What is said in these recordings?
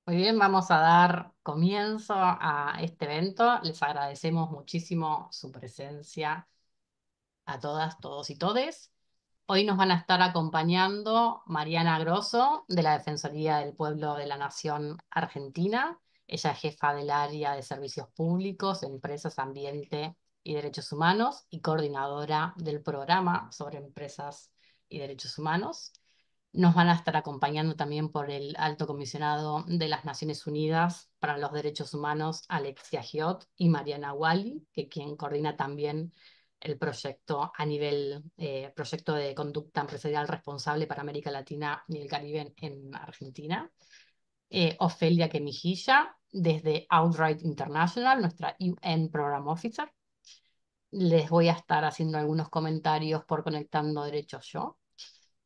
Muy bien, vamos a dar comienzo a este evento. Les agradecemos muchísimo su presencia a todas, todos y todes. Hoy nos van a estar acompañando Mariana Grosso, de la Defensoría del Pueblo de la Nación Argentina. Ella es jefa del área de servicios públicos, empresas, ambiente y derechos humanos y coordinadora del programa sobre empresas y derechos humanos. Nos van a estar acompañando también por el Alto Comisionado de las Naciones Unidas para los Derechos Humanos, Alexia Giot, y Mariana Wally, que quien coordina también el proyecto a nivel proyecto de conducta empresarial responsable para América Latina y el Caribe en Argentina. Ofelia Quemijilla, desde Outright International, nuestra UN Program Officer. Les voy a estar haciendo algunos comentarios por Conectando Derechos Yo.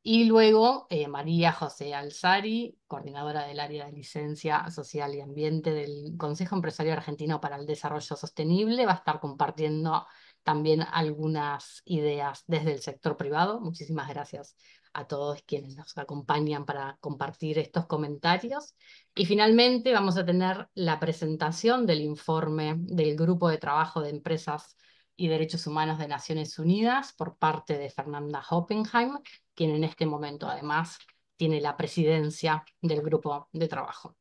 Y luego María José Alzari, coordinadora del área de licencia social y ambiente del Consejo Empresario Argentino para el Desarrollo Sostenible, va a estar compartiendo también algunas ideas desde el sector privado. Muchísimas gracias a todos quienes nos acompañan para compartir estos comentarios. Y finalmente vamos a tener la presentación del informe del Grupo de Trabajo de Empresas y Derechos Humanos de Naciones Unidas por parte de Fernanda Hoppenheim, quien en este momento además tiene la presidencia del grupo de trabajo.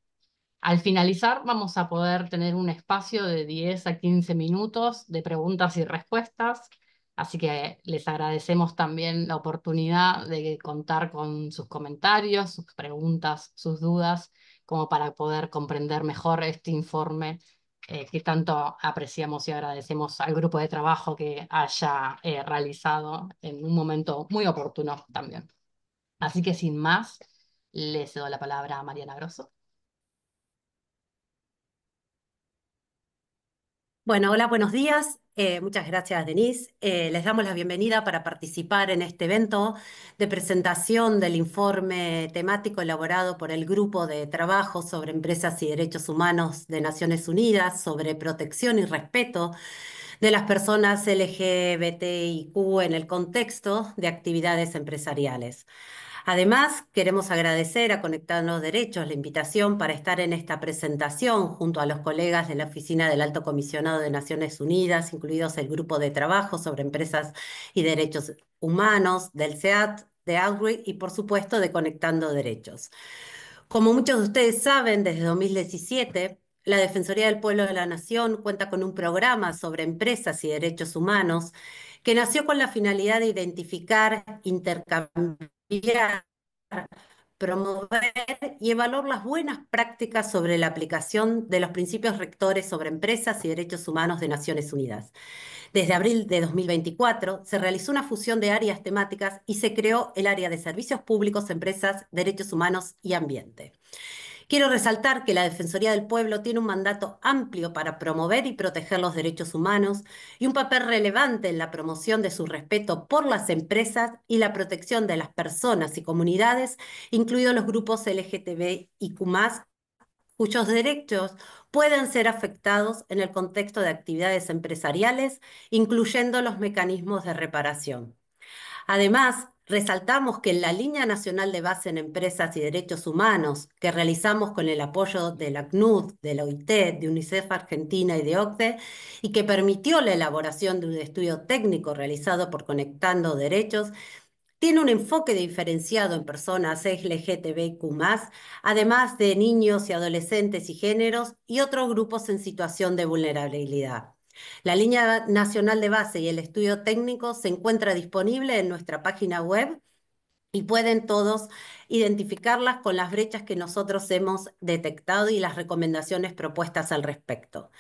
Al finalizar, vamos a poder tener un espacio de 10 a 15 minutos de preguntas y respuestas, así que les agradecemos también la oportunidad de contar con sus comentarios, sus preguntas, sus dudas, como para poder comprender mejor este informe que tanto apreciamos y agradecemos al grupo de trabajo que haya realizado en un momento muy oportuno también. Así que sin más, le cedo la palabra a Mariana Grosso. Bueno, hola, buenos días. Muchas gracias, Denise. Les damos la bienvenida para participar en este evento de presentación del informe temático elaborado por el Grupo de Trabajo sobre Empresas y Derechos Humanos de Naciones Unidas sobre protección y respeto de las personas LGBTIQ en el contexto de actividades empresariales. Además, queremos agradecer a Conectando Derechos la invitación para estar en esta presentación junto a los colegas de la Oficina del Alto Comisionado de Naciones Unidas, incluidos el Grupo de Trabajo sobre Empresas y Derechos Humanos, del SEAT, de Outreach y, por supuesto, de Conectando Derechos. Como muchos de ustedes saben, desde 2017, la Defensoría del Pueblo de la Nación cuenta con un programa sobre empresas y derechos humanos que nació con la finalidad de identificar, intercambiar, promover y evaluar las buenas prácticas sobre la aplicación de los principios rectores sobre empresas y derechos humanos de Naciones Unidas. Desde abril de 2024 se realizó una fusión de áreas temáticas y se creó el área de servicios públicos, empresas, derechos humanos y ambiente. Quiero resaltar que la Defensoría del Pueblo tiene un mandato amplio para promover y proteger los derechos humanos y un papel relevante en la promoción de su respeto por las empresas y la protección de las personas y comunidades, incluidos los grupos LGTBIQ+, cuyos derechos pueden ser afectados en el contexto de actividades empresariales, incluyendo los mecanismos de reparación. Además, resaltamos que en la Línea Nacional de Base en Empresas y Derechos Humanos, que realizamos con el apoyo de la CNUD, de la OIT, de UNICEF Argentina y de OCDE, y que permitió la elaboración de un estudio técnico realizado por Conectando Derechos, tiene un enfoque diferenciado en personas LGTBIQ+, además de niños y adolescentes y géneros y otros grupos en situación de vulnerabilidad. La línea nacional de base y el estudio técnico se encuentra disponible en nuestra página web y pueden todos identificarlas con las brechas que nosotros hemos detectado y las recomendaciones propuestas al respecto.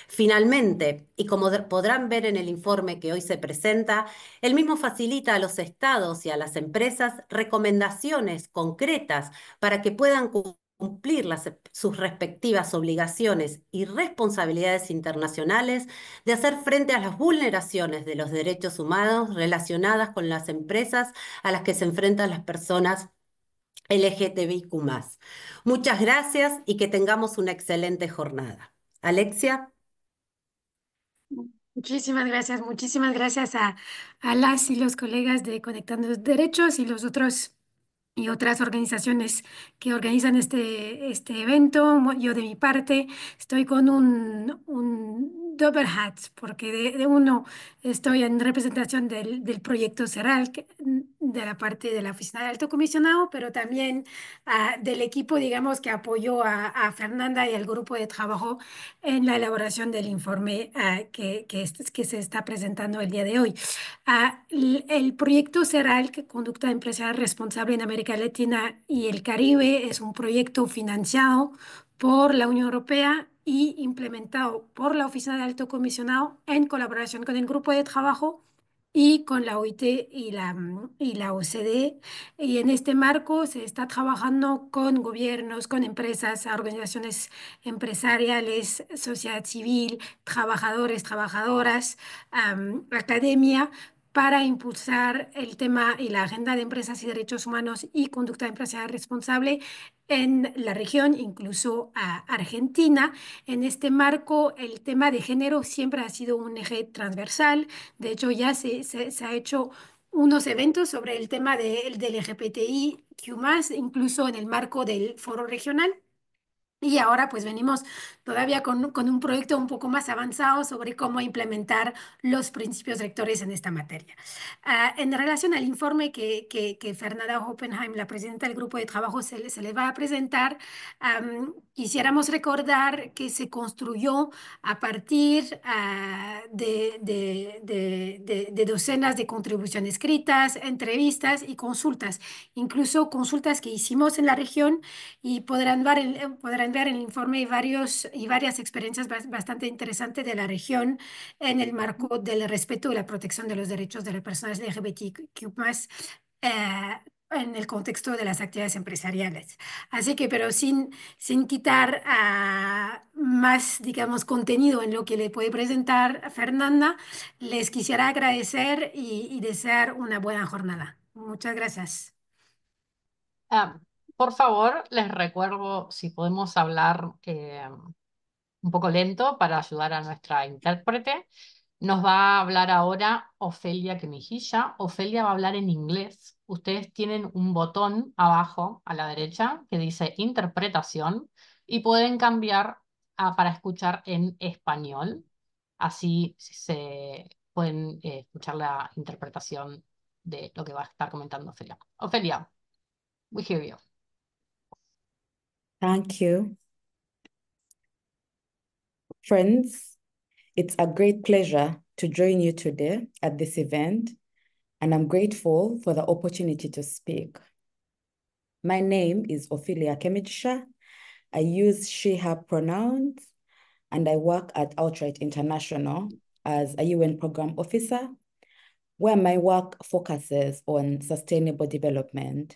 Finalmente, y como podrán ver en el informe que hoy se presenta, el mismo facilita a los estados y a las empresas recomendaciones concretas para que puedan cumplir sus respectivas obligaciones y responsabilidades internacionales de hacer frente a las vulneraciones de los derechos humanos relacionadas con las empresas a las que se enfrentan las personas LGTBIQ+. Muchas gracias y que tengamos una excelente jornada. Alexia. Muchísimas gracias a las y los colegas de Conectando Derechos y los otros y otras organizaciones que organizan este evento. Yo de mi parte estoy con un double hat, porque de uno estoy en representación del proyecto CERAL, de la parte de la Oficina del Alto Comisionado, pero también del equipo, digamos, que apoyó a Fernanda y al grupo de trabajo en la elaboración del informe que se está presentando el día de hoy. El proyecto CERAL, que Conducta Empresarial Responsable en América Latina y el Caribe, es un proyecto financiado por la Unión Europea y implementado por la Oficina del Alto Comisionado en colaboración con el grupo de trabajo y con la OIT y la OCDE. Y en este marco se está trabajando con gobiernos, con empresas, organizaciones empresariales, sociedad civil, trabajadores, trabajadoras, academia, para impulsar el tema y la agenda de empresas y derechos humanos y conducta empresarial responsable en la región, incluso a Argentina. En este marco, el tema de género siempre ha sido un eje transversal. De hecho, ya se ha hecho unos eventos sobre el tema del LGBTIQ+, incluso en el marco del foro regional. Y ahora pues venimos todavía con un proyecto un poco más avanzado sobre cómo implementar los principios rectores en esta materia. En relación al informe que Fernanda Oppenheim, la presidenta del grupo de trabajo, se le va a presentar, quisiéramos recordar que se construyó a partir de docenas de contribuciones escritas, entrevistas y consultas, incluso consultas que hicimos en la región, y podrán ver en el informe y varias experiencias bastante interesantes de la región en el marco del respeto y la protección de los derechos de las personas LGBTQ+, en el contexto de las actividades empresariales. Así que, pero sin quitar más, digamos, contenido en lo que le puede presentar Fernanda, les quisiera agradecer y desear una buena jornada. Muchas gracias. Ah, por favor, les recuerdo si podemos hablar un poco lento para ayudar a nuestra intérprete. Nos va a hablar ahora Ofelia Quemijilla. Ofelia va a hablar en inglés. Ustedes tienen un botón abajo a la derecha que dice interpretación y pueden cambiar para escuchar en español. Así se pueden escuchar la interpretación de lo que va a estar comentando Ofelia. Ofelia, we hear you. Thank you. Friends, it's a great pleasure to join you today at this event, and I'm grateful for the opportunity to speak. My name is Ophelia Kemijisha. I use she, her pronouns, and I work at Outright International as a UN program officer, where my work focuses on sustainable development.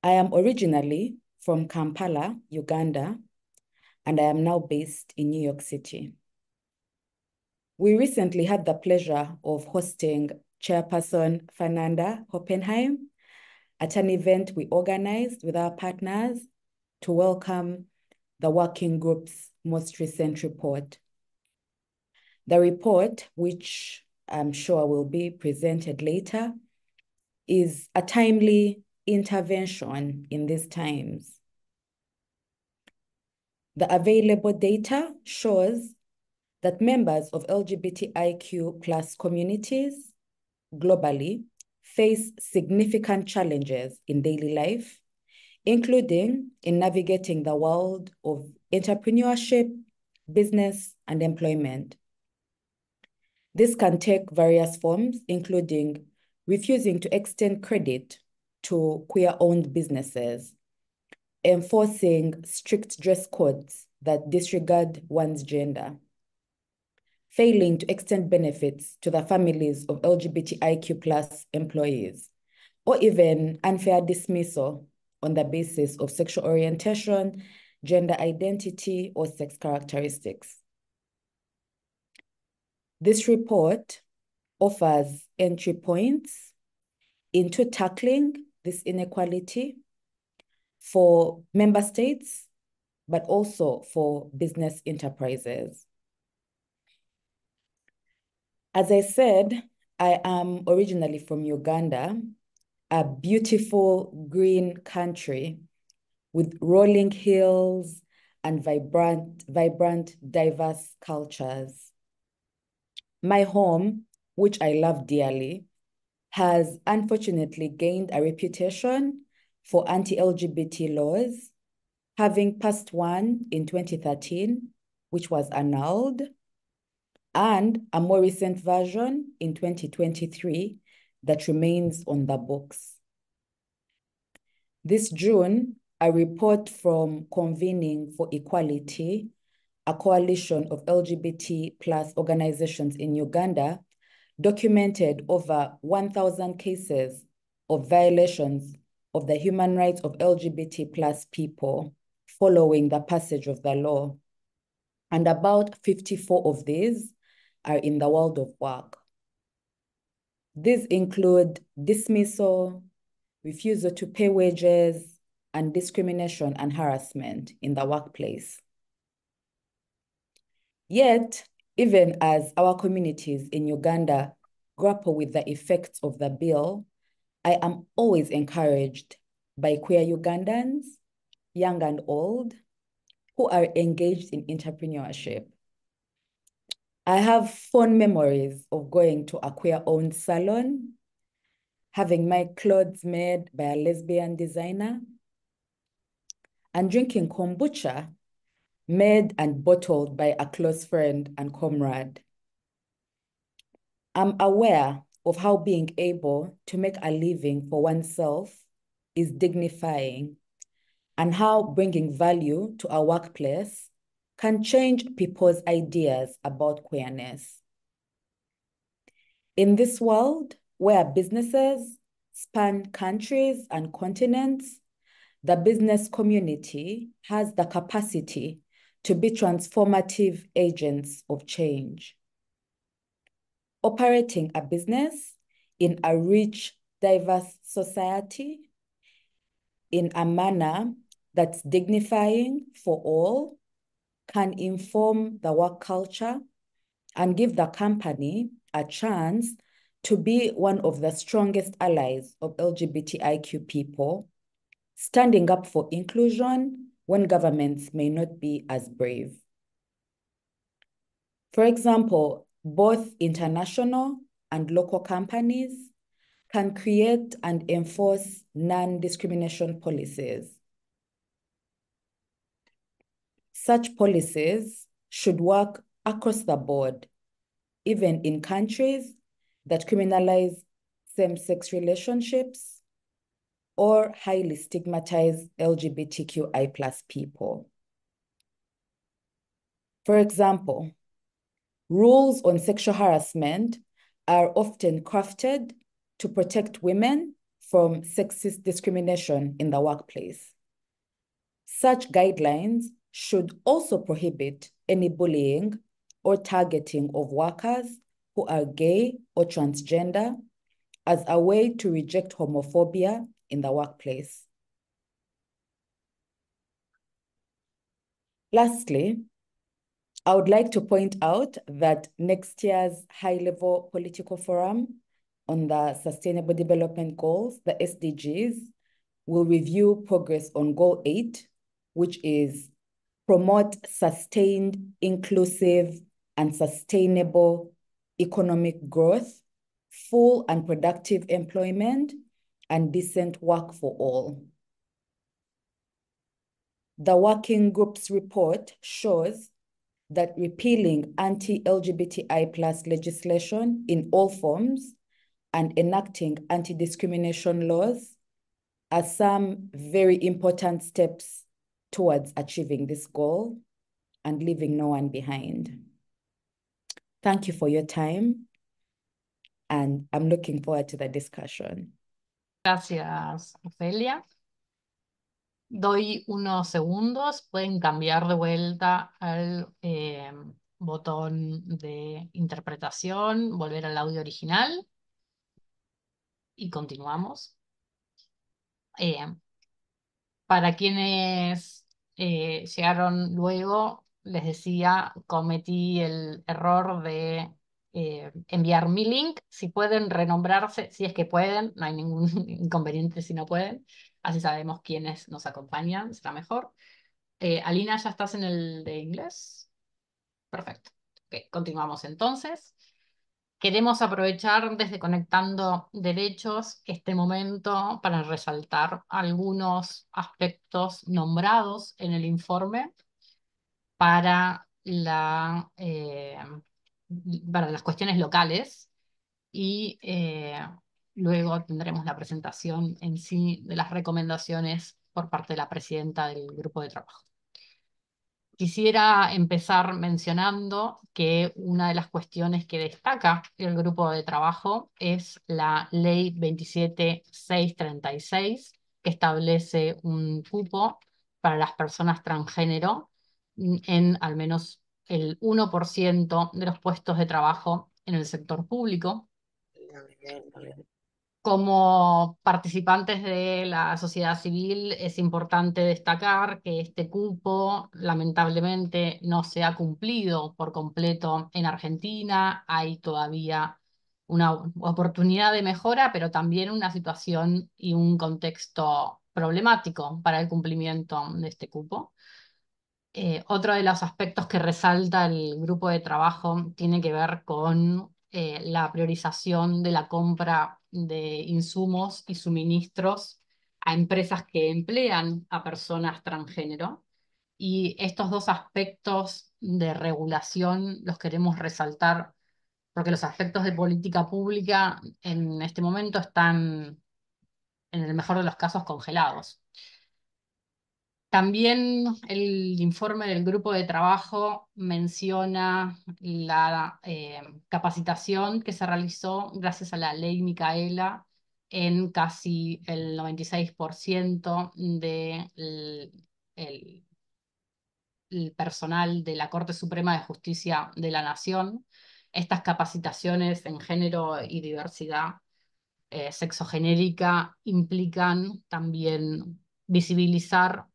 I am originally from Kampala, Uganda, and I am now based in New York City. We recently had the pleasure of hosting Chairperson Fernanda Oppenheim at an event we organized with our partners to welcome the working group's most recent report. The report, which I'm sure will be presented later, is a timely intervention in these times. The available data shows that members of LGBTIQ plus communities globally face significant challenges in daily life, including in navigating the world of entrepreneurship, business, and employment. This can take various forms, including refusing to extend credit to queer-owned businesses, enforcing strict dress codes that disregard one's gender, failing to extend benefits to the families of LGBTIQ plus employees, or even unfair dismissal on the basis of sexual orientation, gender identity, or sex characteristics. This report offers entry points into tackling this inequality for member states, but also for business enterprises. As I said, I am originally from Uganda, a beautiful green country with rolling hills and vibrant, diverse cultures. My home, which I love dearly, has unfortunately gained a reputation for anti-LGBT laws, having passed one in 2013, which was annulled, and a more recent version in 2023 that remains on the books. This June, a report from Convening for Equality, a coalition of LGBT plus organizations in Uganda, documented over 1,000 cases of violations of the human rights of LGBT plus people following the passage of the law. And about 54 of these are in the world of work. These include dismissal, refusal to pay wages, and discrimination and harassment in the workplace. Yet, even as our communities in Uganda grapple with the effects of the bill, I am always encouraged by queer Ugandans, young and old, who are engaged in entrepreneurship. I have fond memories of going to a queer-owned salon, having my clothes made by a lesbian designer, and drinking kombucha made and bottled by a close friend and comrade. I'm aware of how being able to make a living for oneself is dignifying, and how bringing value to our workplace can change people's ideas about queerness. In this world where businesses span countries and continents, the business community has the capacity to be transformative agents of change. Operating a business in a rich, diverse society in a manner that's dignifying for all can inform the work culture and give the company a chance to be one of the strongest allies of LGBTIQ people, standing up for inclusion when governments may not be as brave. For example, both international and local companies can create and enforce non-discrimination policies. Such policies should work across the board, even in countries that criminalize same-sex relationships or highly stigmatize LGBTQI+ people. For example, rules on sexual harassment are often crafted to protect women from sexist discrimination in the workplace. Such guidelines should also prohibit any bullying or targeting of workers who are gay or transgender as a way to reject homophobia in the workplace. Lastly, I would like to point out that next year's high-level political forum on the Sustainable Development Goals, the SDGs, will review progress on Goal 8, which is promote sustained, inclusive, and sustainable economic growth, full and productive employment, and decent work for all. The working group's report shows that repealing anti-LGBTI+ legislation in all forms and enacting anti-discrimination laws are some very important steps towards achieving this goal and leaving no one behind. Thank you for your time, and I'm looking forward to the discussion. Gracias, Ofelia. Doy unos segundos, pueden cambiar de vuelta al botón de interpretación, volver al audio original y continuamos. Para quienes llegaron luego, les decía, cometí el error de enviar mi link, si pueden renombrarse, si es que pueden, no hay ningún inconveniente si no pueden, así sabemos quiénes nos acompañan, será mejor. Alina, ¿ya estás en el de inglés? Perfecto. Ok, continuamos entonces. Queremos aprovechar desde Conectando Derechos este momento para resaltar algunos aspectos nombrados en el informe para para las cuestiones locales y luego tendremos la presentación en sí de las recomendaciones por parte de la presidenta del grupo de trabajo. Quisiera empezar mencionando que una de las cuestiones que destaca el grupo de trabajo es la Ley 27636, que establece un cupo para las personas transgénero en al menos el 1% de los puestos de trabajo en el sector público. Como participantes de la sociedad civil, es importante destacar que este cupo lamentablemente no se ha cumplido por completo en Argentina. Hay todavía una oportunidad de mejora, pero también una situación y un contexto problemático para el cumplimiento de este cupo. Otro de los aspectos que resalta el grupo de trabajo tiene que ver con la priorización de la compra de insumos y suministros a empresas que emplean a personas transgénero. Y estos dos aspectos de regulación los queremos resaltar porque los aspectos de política pública en este momento están, en el mejor de los casos, congelados. También el informe del grupo de trabajo menciona la capacitación que se realizó gracias a la ley Micaela en casi el 96% del el personal de la Corte Suprema de Justicia de la Nación. Estas capacitaciones en género y diversidad sexogenérica implican también visibilizar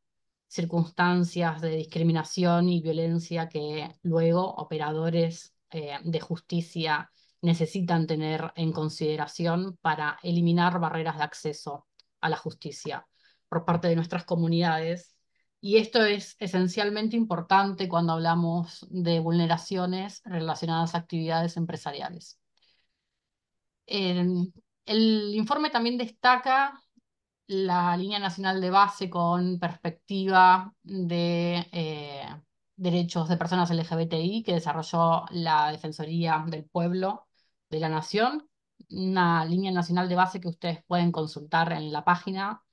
circunstancias de discriminación y violencia que luego operadores de justicia necesitan tener en consideración para eliminar barreras de acceso a la justicia por parte de nuestras comunidades. Y esto es esencialmente importante cuando hablamos de vulneraciones relacionadas a actividades empresariales. El informe también destaca la línea nacional de base con perspectiva de derechos de personas LGBTI que desarrolló la Defensoría del Pueblo de la Nación, una línea nacional de base que ustedes pueden consultar en la página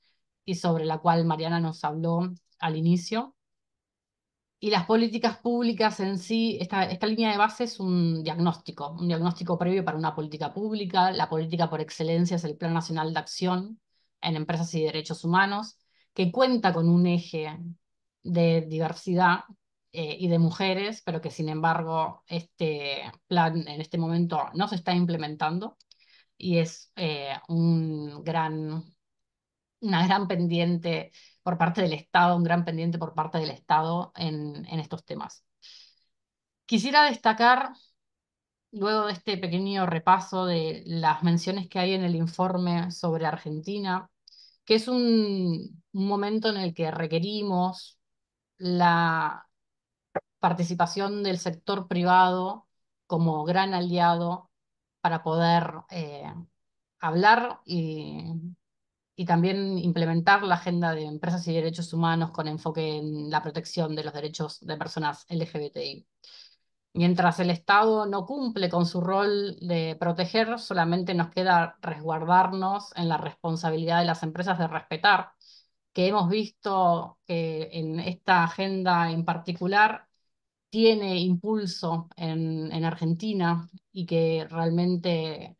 y sobre la cual Mariana nos habló al inicio. Y las políticas públicas en sí, esta línea de base es un diagnóstico previo para una política pública. La política por excelencia es el Plan Nacional de Acción en Empresas y Derechos Humanos, que cuenta con un eje de diversidad y de mujeres, pero que sin embargo este plan en este momento no se está implementando y es una gran pendiente por parte del Estado, un gran pendiente por parte del Estado en estos temas. Quisiera destacar, luego de este pequeño repaso de las menciones que hay en el informe sobre Argentina, que es un momento en el que requerimos la participación del sector privado como gran aliado para poder hablar y también implementar la agenda de empresas y derechos humanos con enfoque en la protección de los derechos de personas LGBTI. Mientras el Estado no cumple con su rol de proteger, solamente nos queda resguardarnos en la responsabilidad de las empresas de respetar, que hemos visto que en esta agenda en particular tiene impulso en Argentina y que realmente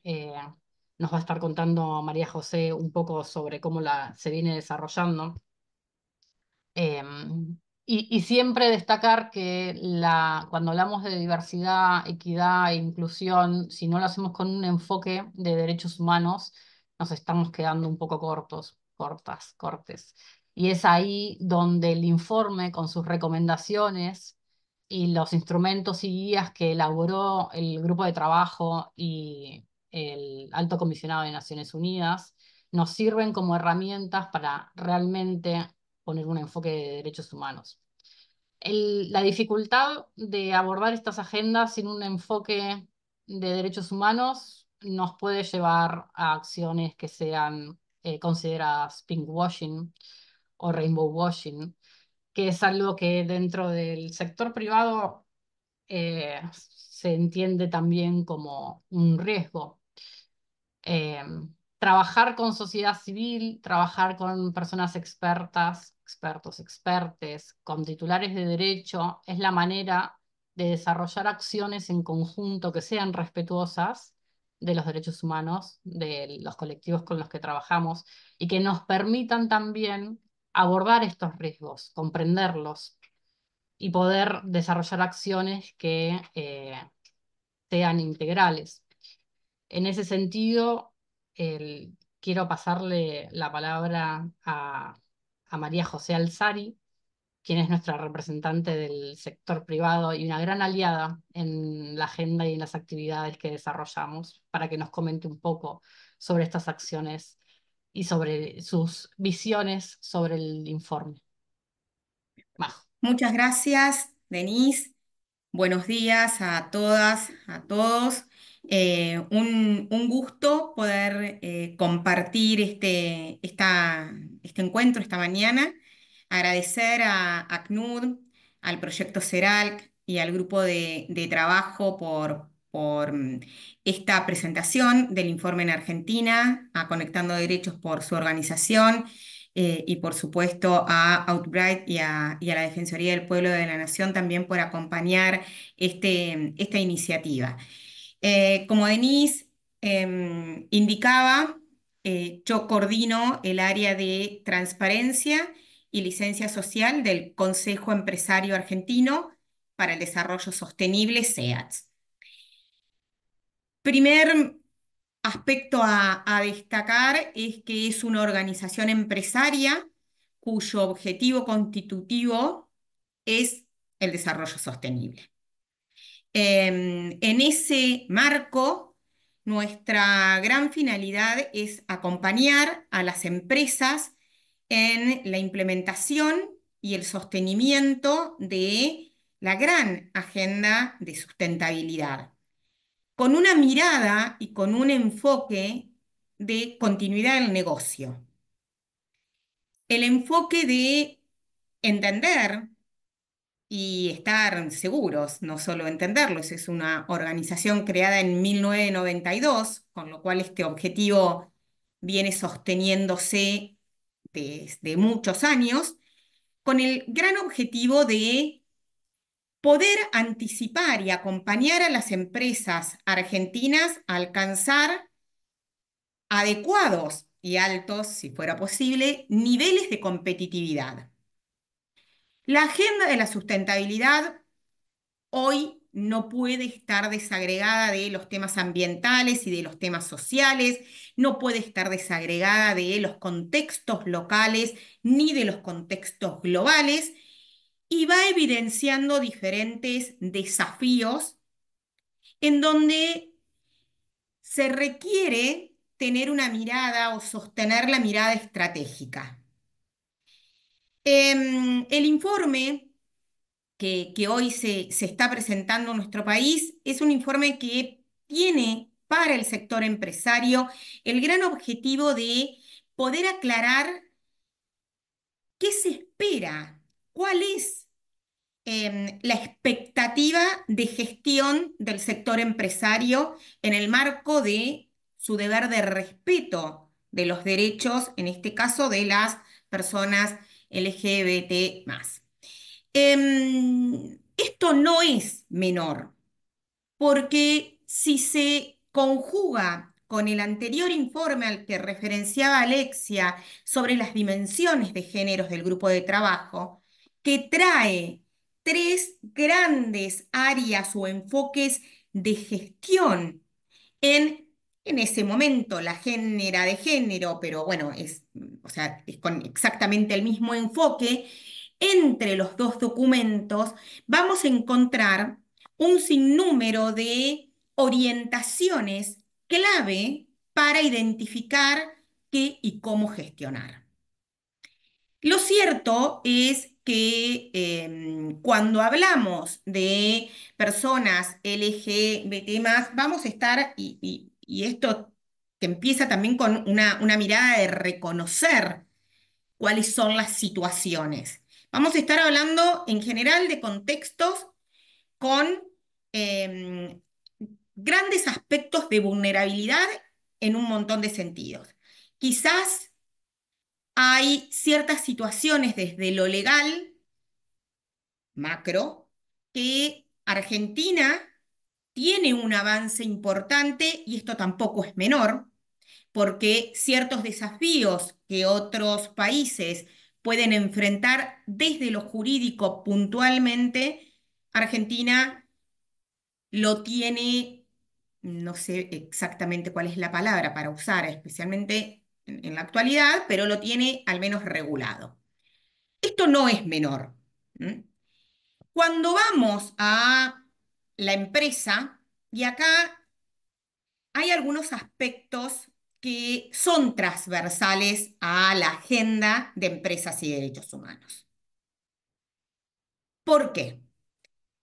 nos va a estar contando María José un poco sobre cómo se viene desarrollando. Y siempre destacar que cuando hablamos de diversidad, equidad e inclusión, si no lo hacemos con un enfoque de derechos humanos, nos estamos quedando un poco cortes. Y es ahí donde el informe, con sus recomendaciones, y los instrumentos y guías que elaboró el grupo de trabajo y el Alto Comisionado de Naciones Unidas nos sirven como herramientas para realmente poner un enfoque de derechos humanos. La dificultad de abordar estas agendas sin un enfoque de derechos humanos nos puede llevar a acciones que sean consideradas pinkwashing o rainbow washing, que es algo que dentro del sector privado se entiende también como un riesgo. eh, Trabajar con sociedad civil, trabajar con personas expertas, expertos, expertes, con titulares de derecho, es la manera de desarrollar acciones en conjunto que sean respetuosas de los derechos humanos, de los colectivos con los que trabajamos y que nos permitan también abordar estos riesgos, comprenderlos y poder desarrollar acciones que sean integrales. En ese sentido, quiero pasarle la palabra a María José Alzari, quien es nuestra representante del sector privado y una gran aliada en la agenda y en las actividades que desarrollamos, para que nos comente un poco sobre estas acciones y sobre sus visiones sobre el informe. Majo. Muchas gracias, Denise. Buenos días a todas, a todos. Un gusto poder compartir este encuentro esta mañana. Agradecer a ACNUR, al proyecto CERALC y al grupo de trabajo por esta presentación del informe en Argentina, a Conectando Derechos por su organización y por supuesto a Outbright y a la Defensoría del Pueblo de la Nación también por acompañar esta iniciativa. Como Denise indicaba, yo coordino el área de transparencia y licencia social del Consejo Empresario Argentino para el Desarrollo Sostenible, SEATS. Primer aspecto a destacar es que es una organización empresaria cuyo objetivo constitutivo es el desarrollo sostenible. En ese marco, nuestra gran finalidad es acompañar a las empresas en la implementación y el sostenimiento de la gran agenda de sustentabilidad, con una mirada y con un enfoque de continuidad del negocio. El enfoque de entender y estar seguros, no solo entenderlos, es una organización creada en 1992, con lo cual este objetivo viene sosteniéndose desde muchos años, con el gran objetivo de poder anticipar y acompañar a las empresas argentinas a alcanzar adecuados y altos, si fuera posible, niveles de competitividad. La agenda de la sustentabilidad hoy no puede estar desagregada de los temas ambientales y de los temas sociales, no puede estar desagregada de los contextos locales ni de los contextos globales, y va evidenciando diferentes desafíos en donde se requiere tener una mirada o sostener la mirada estratégica. El informe que hoy se está presentando en nuestro país es un informe que tiene para el sector empresario el gran objetivo de poder aclarar qué se espera, cuál es la expectativa de gestión del sector empresario en el marco de su deber de respeto de los derechos, en este caso de las personas LGBT+. Esto no es menor, porque si se conjuga con el anterior informe al que referenciaba Alexia sobre las dimensiones de géneros del grupo de trabajo, que trae tres grandes áreas o enfoques de gestión en ese momento, la agenda de género, pero bueno, o sea, es con exactamente el mismo enfoque. entre los dos documentos vamos a encontrar un sinnúmero de orientaciones clave para identificar qué y cómo gestionar. Lo cierto es que cuando hablamos de personas LGBT+, vamos a estar, y esto que empieza también con una mirada de reconocer cuáles son las situaciones. Vamos a estar hablando en general de contextos con em, grandes aspectos de vulnerabilidad en un montón de sentidos. Quizás hay ciertas situaciones desde lo legal, macro, que Argentina tiene un avance importante y esto tampoco es menor, porque ciertos desafíos que otros países pueden enfrentar desde lo jurídico puntualmente, Argentina lo tiene, no sé exactamente cuál es la palabra para usar, especialmente en la actualidad, pero lo tiene al menos regulado. Esto no es menor. ¿M? Cuando vamos a la empresa, y acá hay algunos aspectos que son transversales a la agenda de empresas y derechos humanos. ¿Por qué?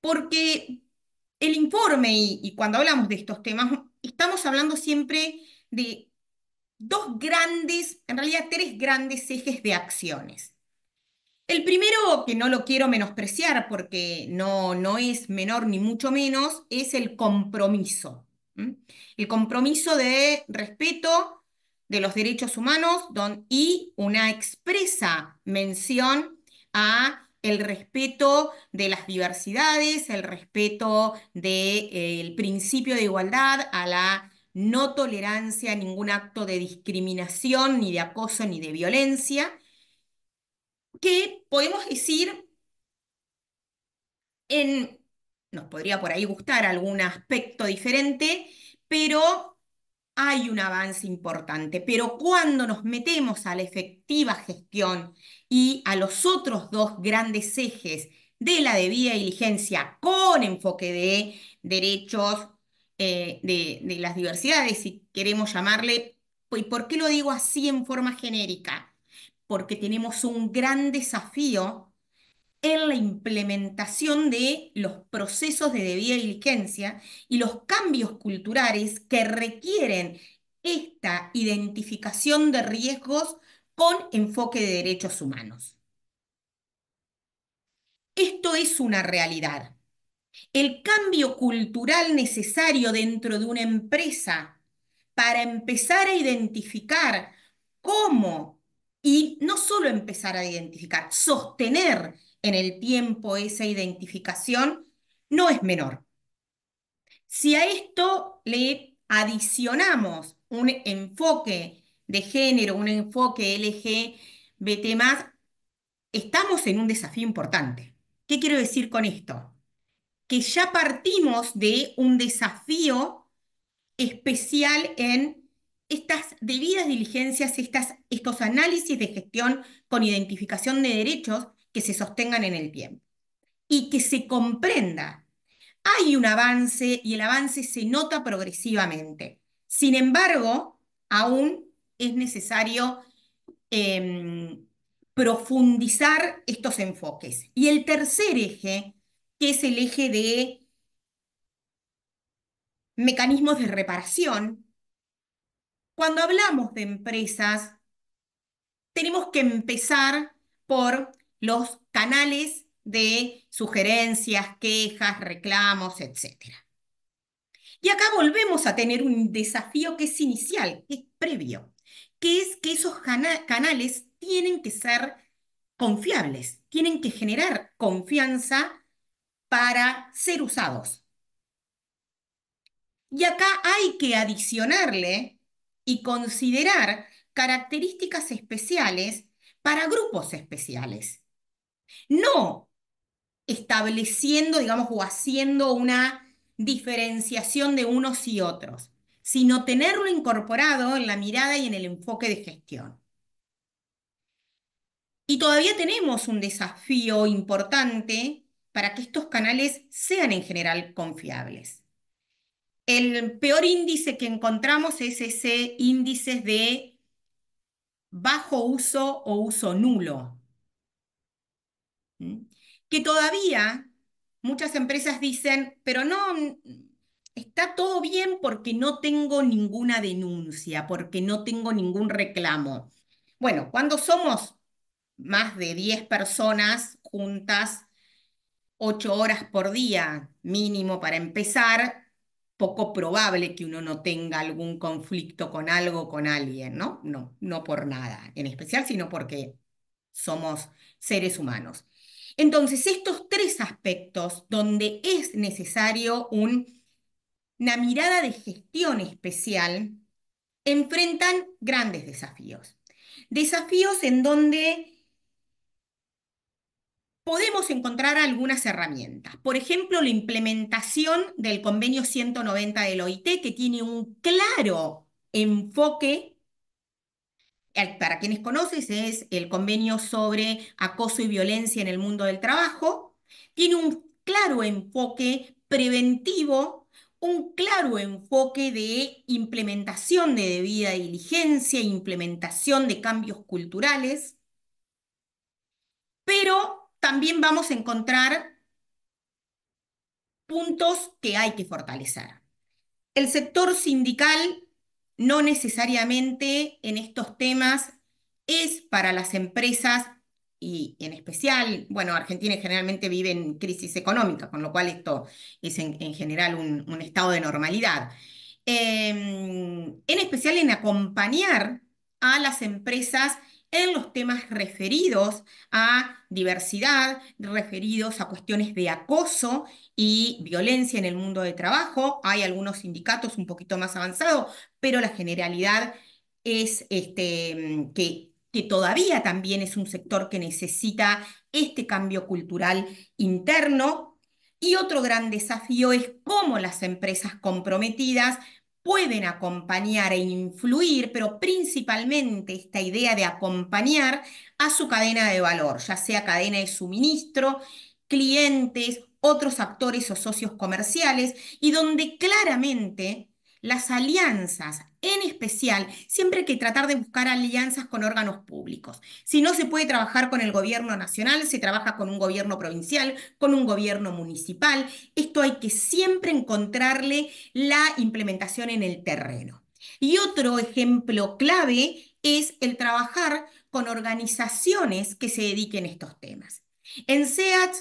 Porque el informe y cuando hablamos de estos temas, estamos hablando siempre de dos grandes, en realidad tres grandes ejes de acciones. El primero, que no lo quiero menospreciar porque no es menor ni mucho menos, es el compromiso. ¿M? El compromiso de respeto de los derechos humanos y una expresa mención a el respeto de las diversidades, el respeto del principio de igualdad, a la no tolerancia a ningún acto de discriminación, ni de acoso, ni de violencia, que podemos decir nos podría por ahí gustar algún aspecto diferente, pero hay un avance importante. Pero cuando nos metemos a la efectiva gestión y a los otros dos grandes ejes de la debida diligencia con enfoque de derechos de las diversidades, si queremos llamarle, ¿y por qué lo digo así en forma genérica? Porque tenemos un gran desafío en la implementación de los procesos de debida diligencia y los cambios culturales que requieren esta identificación de riesgos con enfoque de derechos humanos. Esto es una realidad. El cambio cultural necesario dentro de una empresa para empezar a identificar cómo, y no solo empezar a identificar, sostener en el tiempo esa identificación, no es menor. Si a esto le adicionamos un enfoque de género, un enfoque LGBT+, estamos en un desafío importante. ¿Qué quiero decir con esto? Que ya partimos de un desafío especial en estas debidas diligencias, estos análisis de gestión con identificación de derechos que se sostengan en el tiempo y que se comprenda. Hay un avance y el avance se nota progresivamente. Sin embargo, aún es necesario profundizar estos enfoques. Y el tercer eje, que es el eje de mecanismos de reparación, cuando hablamos de empresas, tenemos que empezar por los canales de sugerencias, quejas, reclamos, etc. Y acá volvemos a tener un desafío que es inicial, que es previo, que es que esos canales tienen que ser confiables, tienen que generar confianza para ser usados. Y acá hay que adicionarle y considerar características especiales para grupos especiales. No estableciendo, digamos, o haciendo una diferenciación de unos y otros, sino tenerlo incorporado en la mirada y en el enfoque de gestión. Y todavía tenemos un desafío importante para que estos canales sean en general confiables. El peor índice que encontramos es ese índice de bajo uso o uso nulo. ¿Mm? Que todavía muchas empresas dicen, pero no, está todo bien porque no tengo ninguna denuncia, porque no tengo ningún reclamo. Bueno, cuando somos más de 10 personas juntas, 8 horas por día mínimo para empezar, poco probable que uno no tenga algún conflicto con algo, con alguien, ¿no? No, no por nada en especial, sino porque somos seres humanos. Entonces, estos tres aspectos donde es necesario una mirada de gestión especial enfrentan grandes desafíos. Desafíos en donde podemos encontrar algunas herramientas. Por ejemplo, la implementación del convenio 190 del OIT, que tiene un claro enfoque. Para quienes conocen, es el convenio sobre acoso y violencia en el mundo del trabajo. Tiene un claro enfoque preventivo, un claro enfoque de implementación de debida diligencia, implementación de cambios culturales, pero también vamos a encontrar puntos que hay que fortalecer. El sector sindical no necesariamente en estos temas es para las empresas y en especial, bueno, Argentina generalmente vive en crisis económica, con lo cual esto es en general un estado de normalidad. En especial en acompañar a las empresas en los temas referidos a diversidad, referidos a cuestiones de acoso y violencia en el mundo de trabajo. Hay algunos sindicatos un poquito más avanzados, pero la generalidad es que todavía también es un sector que necesita este cambio cultural interno. Y otro gran desafío es cómo las empresas comprometidas pueden acompañar e influir, pero principalmente esta idea de acompañar a su cadena de valor, ya sea cadena de suministro, clientes, otros actores o socios comerciales, y donde claramente las alianzas, en especial, siempre hay que tratar de buscar alianzas con órganos públicos. Si no se puede trabajar con el gobierno nacional, se trabaja con un gobierno provincial, con un gobierno municipal. Esto hay que siempre encontrarle la implementación en el terreno. Y otro ejemplo clave es el trabajar con organizaciones que se dediquen a estos temas. En SEAT,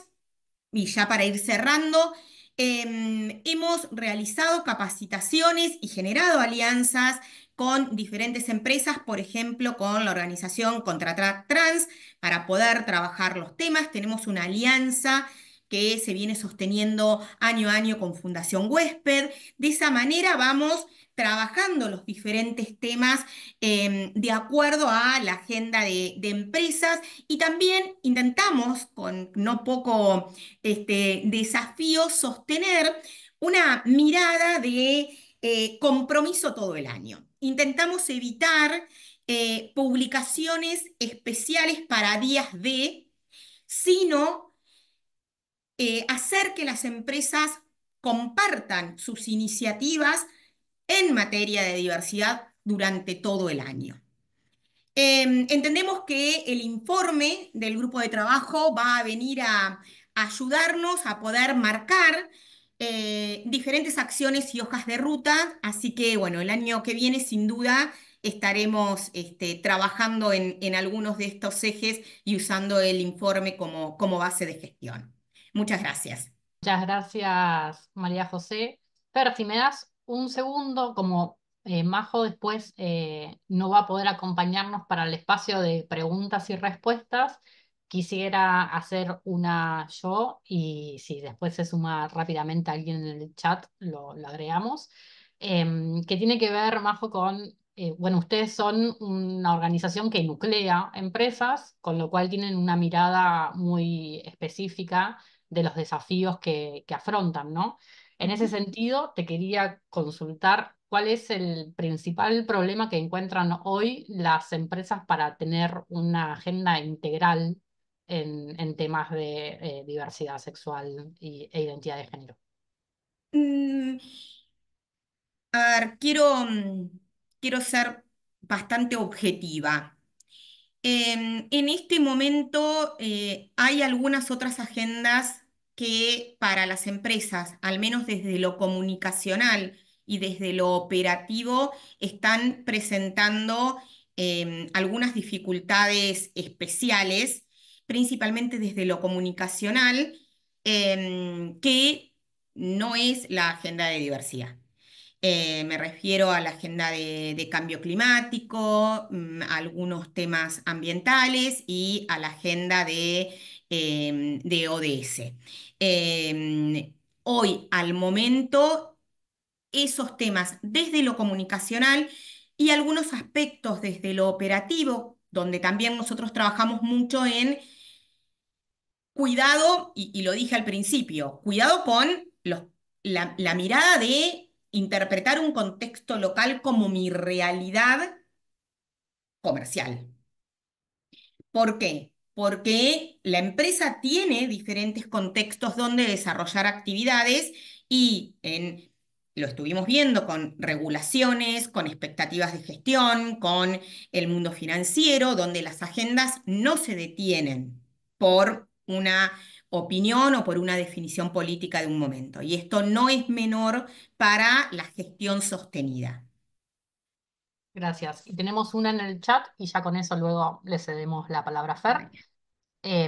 y ya para ir cerrando, hemos realizado capacitaciones y generado alianzas con diferentes empresas, por ejemplo, con la organización Contratrack Trans, para poder trabajar los temas. Tenemos una alianza que se viene sosteniendo año a año con Fundación Huésped. De esa manera vamos trabajando los diferentes temas de acuerdo a la agenda de empresas, y también intentamos, con no poco desafío, sostener una mirada de compromiso todo el año. Intentamos evitar publicaciones especiales para días sino hacer que las empresas compartan sus iniciativas en materia de diversidad durante todo el año. Entendemos que el informe del grupo de trabajo va a venir a ayudarnos a poder marcar diferentes acciones y hojas de ruta, así que bueno, el año que viene sin duda estaremos trabajando en algunos de estos ejes y usando el informe como base de gestión. Muchas gracias. Muchas gracias, María José. Fer, si me das un segundo, como Majo después no va a poder acompañarnos para el espacio de preguntas y respuestas, quisiera hacer una yo y si después se suma rápidamente alguien en el chat, lo agregamos. Que tiene que ver, Majo, con, bueno, ustedes son una organización que nuclea empresas, con lo cual tienen una mirada muy específica de los desafíos que afrontan, ¿no? En ese sentido, te quería consultar cuál es el principal problema que encuentran hoy las empresas para tener una agenda integral en temas de diversidad sexual e identidad de género. Mm, a ver, quiero ser bastante objetiva. En este momento hay algunas otras agendas que para las empresas, al menos desde lo comunicacional y desde lo operativo, están presentando algunas dificultades especiales, principalmente desde lo comunicacional, que no es la agenda de diversidad. Me refiero a la agenda de cambio climático, a algunos temas ambientales y a la agenda de ODS. Hoy, al momento, esos temas desde lo comunicacional y algunos aspectos desde lo operativo, donde también nosotros trabajamos mucho en cuidado, y lo dije al principio, cuidado con la mirada de interpretar un contexto local como mi realidad comercial. ¿Por qué? Porque la empresa tiene diferentes contextos donde desarrollar actividades y lo estuvimos viendo con regulaciones, con expectativas de gestión, con el mundo financiero, donde las agendas no se detienen por una opinión o por una definición política de un momento. Y esto no es menor para la gestión sostenida. Gracias. Y tenemos una en el chat y ya con eso luego le cedemos la palabra a Fer.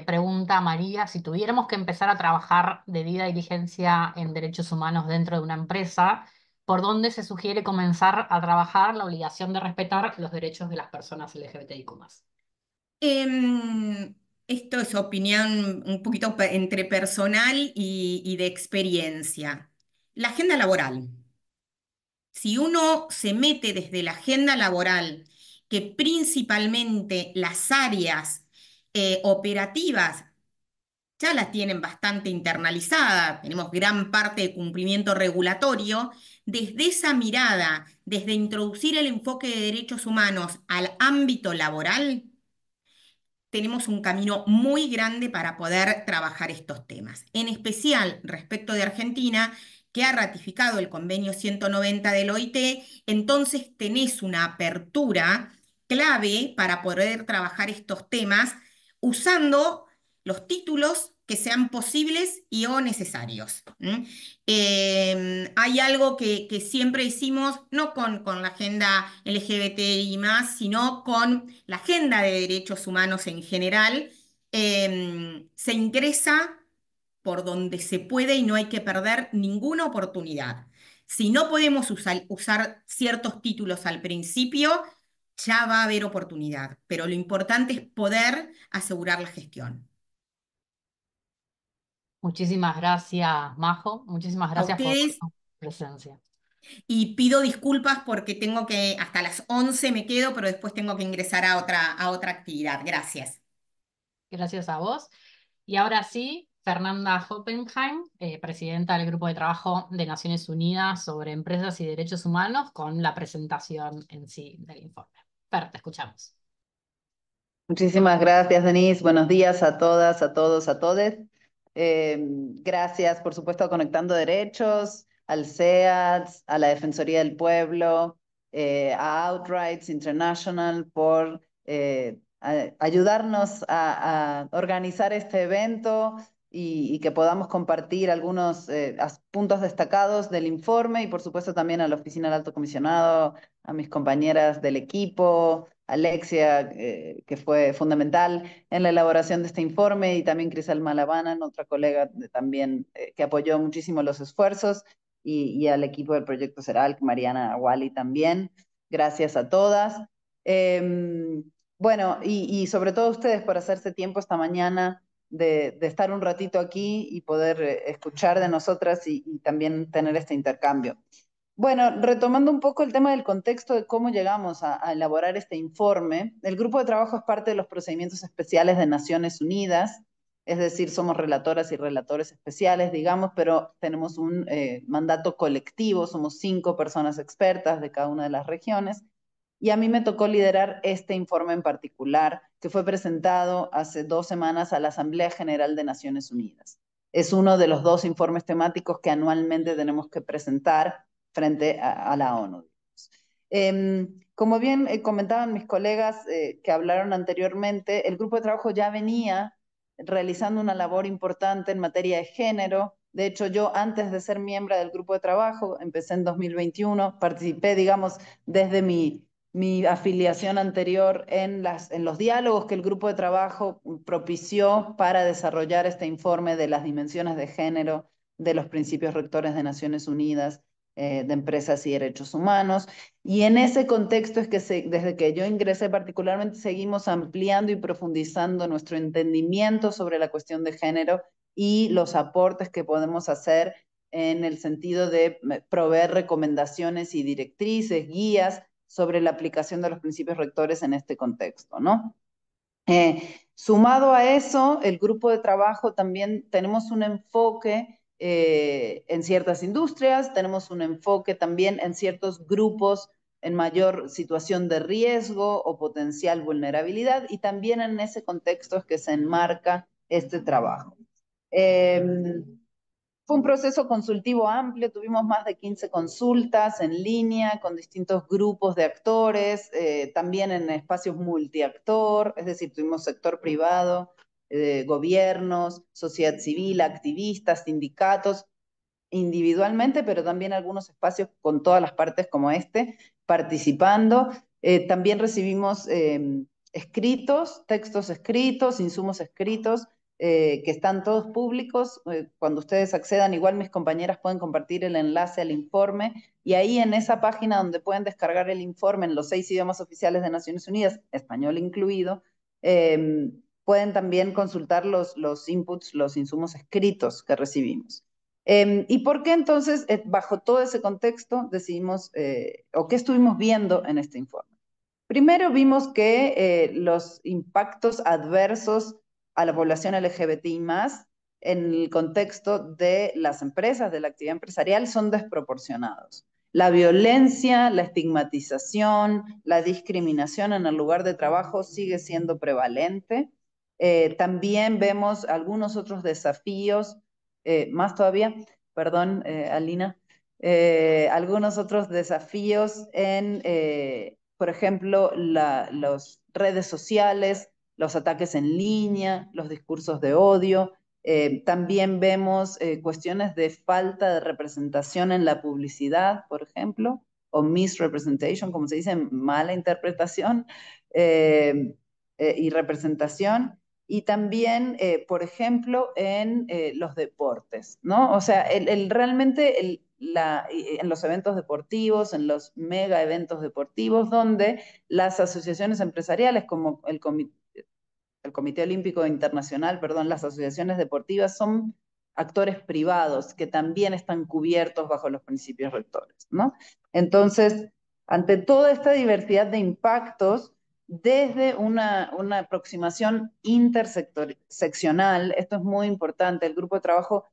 Pregunta María, si tuviéramos que empezar a trabajar debida diligencia en derechos humanos dentro de una empresa, ¿por dónde se sugiere comenzar a trabajar la obligación de respetar los derechos de las personas LGBTIQ+? Esto es opinión un poquito entre personal y de experiencia. La agenda laboral. Si uno se mete desde la agenda laboral, que principalmente las áreas operativas ya las tienen bastante internalizada, tenemos gran parte de cumplimiento regulatorio, desde esa mirada, desde introducir el enfoque de derechos humanos al ámbito laboral, tenemos un camino muy grande para poder trabajar estos temas. En especial respecto de Argentina, que ha ratificado el convenio 190 del OIT, entonces tenés una apertura clave para poder trabajar estos temas usando los títulos que sean posibles y o necesarios. Hay algo que siempre hicimos, no con la agenda LGBTI más, sino con la agenda de derechos humanos en general. Se ingresa por donde se puede y no hay que perder ninguna oportunidad. Si no podemos usar ciertos títulos al principio, ya va a haber oportunidad, pero lo importante es poder asegurar la gestión. Muchísimas gracias, Majo. Muchísimas A gracias por ustedes. tu presencia. Y pido disculpas porque tengo que, hasta las 11 me quedo, pero después tengo que ingresar a otra actividad. Gracias. Gracias a vos. Y ahora sí, Fernanda Hoppenheim, presidenta del Grupo de Trabajo de Naciones Unidas sobre Empresas y Derechos Humanos, con la presentación en sí del informe. Fer, te escuchamos. Muchísimas gracias, Denise. Buenos días a todas, a todos, a todes. Gracias, por supuesto, a Conectando Derechos, al CEADS, a la Defensoría del Pueblo, a Outrights International por ayudarnos a organizar este evento y que podamos compartir algunos puntos destacados del informe y, por supuesto, también a la Oficina del Alto Comisionado, a mis compañeras del equipo, Alexia, que fue fundamental en la elaboración de este informe, y también Crisalma Lavanan, otra colega también que apoyó muchísimo los esfuerzos, y al equipo del Proyecto CERALC, Mariana Wally también. Gracias a todas. Bueno, y sobre todo a ustedes por hacerse tiempo esta mañana de estar un ratito aquí y poder escuchar de nosotras y también tener este intercambio. Bueno, retomando un poco el tema del contexto de cómo llegamos a elaborar este informe, el grupo de trabajo es parte de los procedimientos especiales de Naciones Unidas es decir, somos relatoras y relatores especiales, digamos, pero tenemos un mandato colectivo, somos 5 personas expertas de cada una de las regiones, y a mí me tocó liderar este informe en particular, que fue presentado hace 2 semanas a la Asamblea General de Naciones Unidas. Es uno de los 2 informes temáticos que anualmente tenemos que presentar frente a la ONU. Como bien comentaban mis colegas que hablaron anteriormente, el grupo de trabajo ya venía realizando una labor importante en materia de género. De hecho, yo antes de ser miembro del grupo de trabajo, empecé en 2021, participé, digamos, desde mi afiliación anterior en los diálogos que el grupo de trabajo propició para desarrollar este informe de las dimensiones de género de los principios rectores de Naciones Unidas, de empresas y derechos humanos. Y en ese contexto es que desde que yo ingresé particularmente seguimos ampliando y profundizando nuestro entendimiento sobre la cuestión de género y los aportes que podemos hacer en el sentido de proveer recomendaciones y directrices, guías sobre la aplicación de los principios rectores en este contexto, ¿no? Sumado a eso, el grupo de trabajo también tenemos un enfoque en ciertas industrias, tenemos un enfoque también en ciertos grupos en mayor situación de riesgo o potencial vulnerabilidad, y también en ese contexto es que se enmarca este trabajo. Fue un proceso consultivo amplio, tuvimos más de 15 consultas en línea con distintos grupos de actores, también en espacios multiactor, es decir, tuvimos sector privado, gobiernos, sociedad civil, activistas, sindicatos, individualmente, pero también algunos espacios con todas las partes como este, participando. También recibimos escritos, textos escritos, insumos escritos, que están todos públicos. Cuando ustedes accedan, igual mis compañeras pueden compartir el enlace al informe, y ahí en esa página donde pueden descargar el informe en los 6 idiomas oficiales de Naciones Unidas, español incluido, pueden también consultar los inputs, los insumos escritos que recibimos. ¿Y por qué entonces, bajo todo ese contexto, decidimos, o qué estuvimos viendo en este informe? Primero vimos que los impactos adversos a la población LGBTI+, en el contexto de las empresas, de la actividad empresarial, son desproporcionados. La violencia, la estigmatización, la discriminación en el lugar de trabajo sigue siendo prevalente. También vemos algunos otros desafíos, más todavía, perdón, Alina, algunos otros desafíos en, por ejemplo, las redes sociales, los ataques en línea, los discursos de odio. También vemos cuestiones de falta de representación en la publicidad, por ejemplo, o misrepresentation, como se dice, mala interpretación y representación. Y también, por ejemplo, en los deportes, ¿no? O sea, realmente en los eventos deportivos, en los mega eventos deportivos, donde las asociaciones empresariales como el Comité Olímpico Internacional, perdón, las asociaciones deportivas son actores privados que también están cubiertos bajo los principios rectores, ¿no? Entonces, ante toda esta diversidad de impactos, desde una aproximación interseccional, esto es muy importante, el grupo de trabajo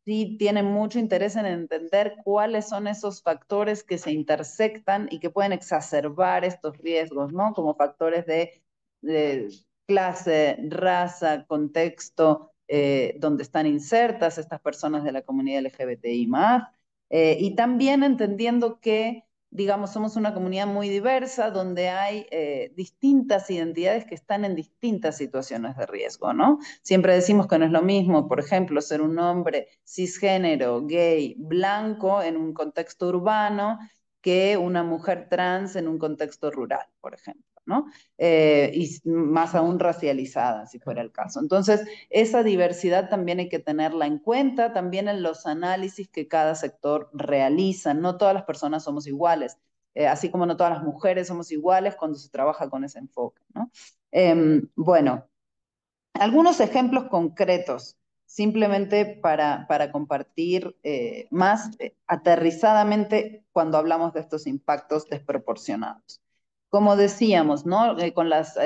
sí tiene mucho interés en entender cuáles son esos factores que se intersectan y que pueden exacerbar estos riesgos, ¿no? Como factores de clase, raza, contexto, donde están insertas estas personas de la comunidad LGBTI+, y también entendiendo que, digamos, somos una comunidad muy diversa, donde hay distintas identidades que están en distintas situaciones de riesgo, ¿no? Siempre decimos que no es lo mismo, por ejemplo, ser un hombre cisgénero, gay, blanco en un contexto urbano que una mujer trans en un contexto rural, por ejemplo, ¿no? Y más aún racializada, si fuera el caso. Entonces, esa diversidad también hay que tenerla en cuenta, también en los análisis que cada sector realiza. No todas las personas somos iguales, así como no todas las mujeres somos iguales cuando se trabaja con ese enfoque, ¿no? Bueno, algunos ejemplos concretos, simplemente para compartir más aterrizadamente cuando hablamos de estos impactos desproporcionados. Como decíamos, ¿no? Con las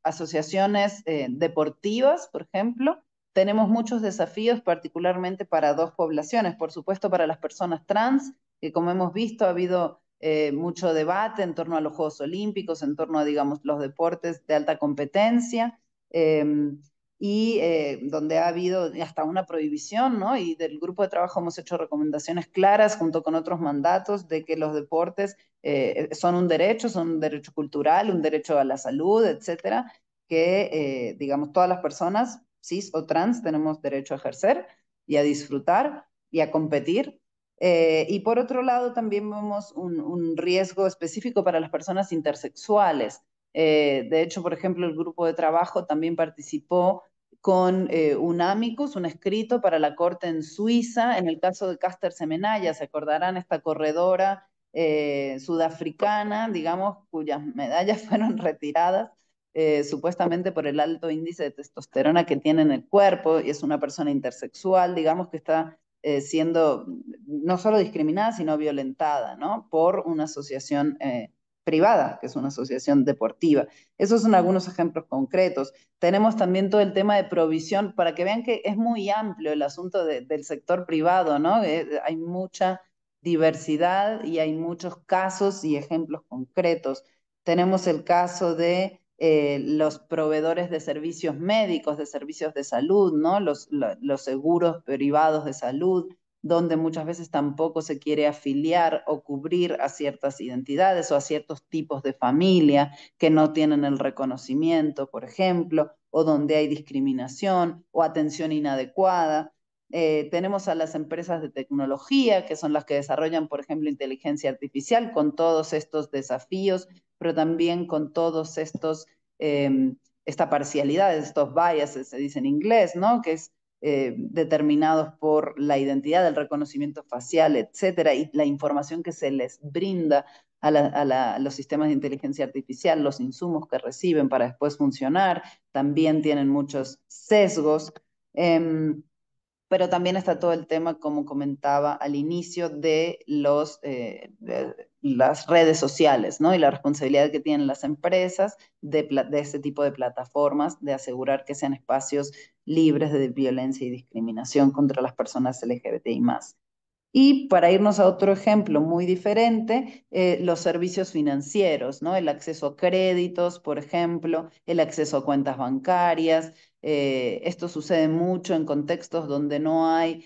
asociaciones deportivas, por ejemplo, tenemos muchos desafíos, particularmente para dos poblaciones. Por supuesto, para las personas trans, que como hemos visto ha habido mucho debate en torno a los Juegos Olímpicos, en torno a, digamos, los deportes de alta competencia, y donde ha habido hasta una prohibición, ¿no? Y del grupo de trabajo hemos hecho recomendaciones claras junto con otros mandatos de que los deportes son un derecho cultural, un derecho a la salud, etcétera, que, digamos, todas las personas, cis o trans, tenemos derecho a ejercer y a disfrutar y a competir. Y por otro lado, también vemos un riesgo específico para las personas intersexuales. De hecho, por ejemplo, el grupo de trabajo también participó con un amicus, un escrito para la corte en Suiza, en el caso de Caster Semenya, se acordarán, esta corredora sudafricana, digamos, cuyas medallas fueron retiradas supuestamente por el alto índice de testosterona que tiene en el cuerpo, y es una persona intersexual, digamos, que está siendo no solo discriminada, sino violentada, ¿no? Por una asociación privada, que es una asociación deportiva. Esos son algunos ejemplos concretos. Tenemos también todo el tema de provisión, para que vean que es muy amplio el asunto del sector privado, ¿no? Hay mucha diversidad y hay muchos casos y ejemplos concretos. Tenemos el caso de los proveedores de servicios médicos, de servicios de salud, ¿no? Los seguros privados de salud, donde muchas veces tampoco se quiere afiliar o cubrir a ciertas identidades o a ciertos tipos de familia que no tienen el reconocimiento, por ejemplo, o donde hay discriminación o atención inadecuada. Tenemos a las empresas de tecnología, que son las que desarrollan, por ejemplo, inteligencia artificial, con todos estos desafíos, pero también con todos estos, esta parcialidad, estos biases, se dice en inglés, ¿no? Que es determinados por la identidad, el reconocimiento facial, etcétera, y la información que se les brinda a los sistemas de inteligencia artificial, los insumos que reciben para después funcionar, también tienen muchos sesgos. Pero también está todo el tema, como comentaba al inicio, de las redes sociales, ¿no? Y la responsabilidad que tienen las empresas de este tipo de plataformas, de asegurar que sean espacios libres de violencia y discriminación contra las personas LGBTI+. Y para irnos a otro ejemplo muy diferente, los servicios financieros, ¿no? El acceso a créditos, por ejemplo, el acceso a cuentas bancarias. Esto sucede mucho en contextos donde no hay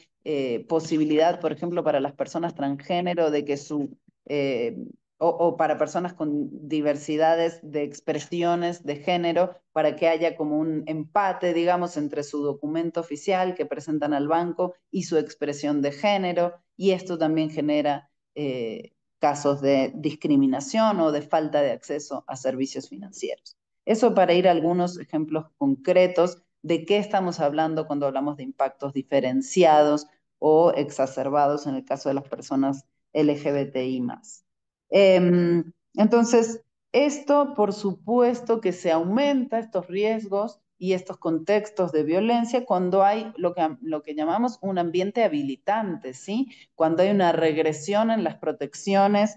posibilidad, por ejemplo, para las personas transgénero de que eh, o para personas con diversidades de expresiones de género, para que haya como un empate, digamos, entre su documento oficial que presentan al banco y su expresión de género, y esto también genera casos de discriminación o de falta de acceso a servicios financieros. Eso para ir a algunos ejemplos concretos de qué estamos hablando cuando hablamos de impactos diferenciados o exacerbados en el caso de las personas LGBTI+. Entonces, esto, por supuesto, que se aumenta estos riesgos y estos contextos de violencia cuando hay lo que llamamos un ambiente habilitante, ¿sí? Cuando hay una regresión en las protecciones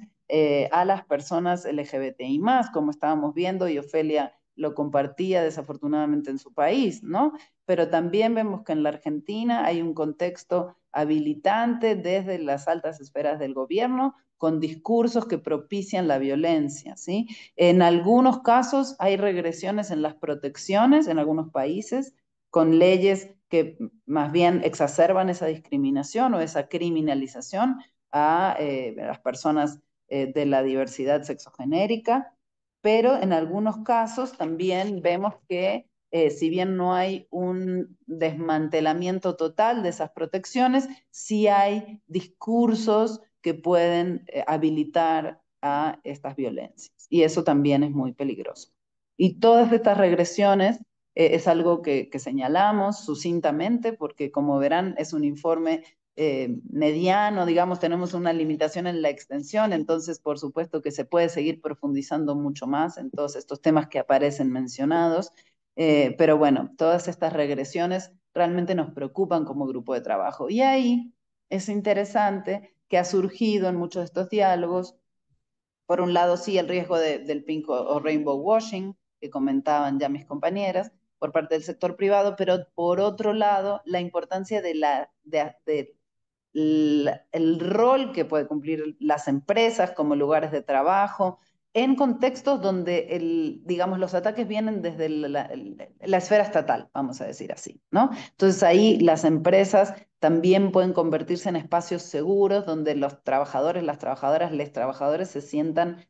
a las personas LGBTI+, como estábamos viendo, y Ofelia lo compartía desafortunadamente en su país, ¿no? Pero también vemos que en la Argentina hay un contexto habilitante desde las altas esferas del gobierno con discursos que propician la violencia, ¿sí? En algunos casos hay regresiones en las protecciones en algunos países con leyes que más bien exacerban esa discriminación o esa criminalización a las personas de la diversidad sexogenérica, pero en algunos casos también vemos que si bien no hay un desmantelamiento total de esas protecciones, sí hay discursos que pueden habilitar a estas violencias. Y eso también es muy peligroso. Y todas estas regresiones es algo que señalamos sucintamente porque, como verán, es un informe mediano, digamos, tenemos una limitación en la extensión, entonces por supuesto que se puede seguir profundizando mucho más en todos estos temas que aparecen mencionados, pero bueno, todas estas regresiones realmente nos preocupan como grupo de trabajo. Y ahí es interesante que ha surgido en muchos de estos diálogos, por un lado sí el riesgo del pink o rainbow washing, que comentaban ya mis compañeras, por parte del sector privado, pero por otro lado, la importancia de el rol que puede cumplir las empresas como lugares de trabajo, en contextos donde digamos, los ataques vienen desde la esfera estatal, vamos a decir así, ¿no? Entonces ahí las empresas también pueden convertirse en espacios seguros donde los trabajadores, las trabajadoras, les trabajadores se sientan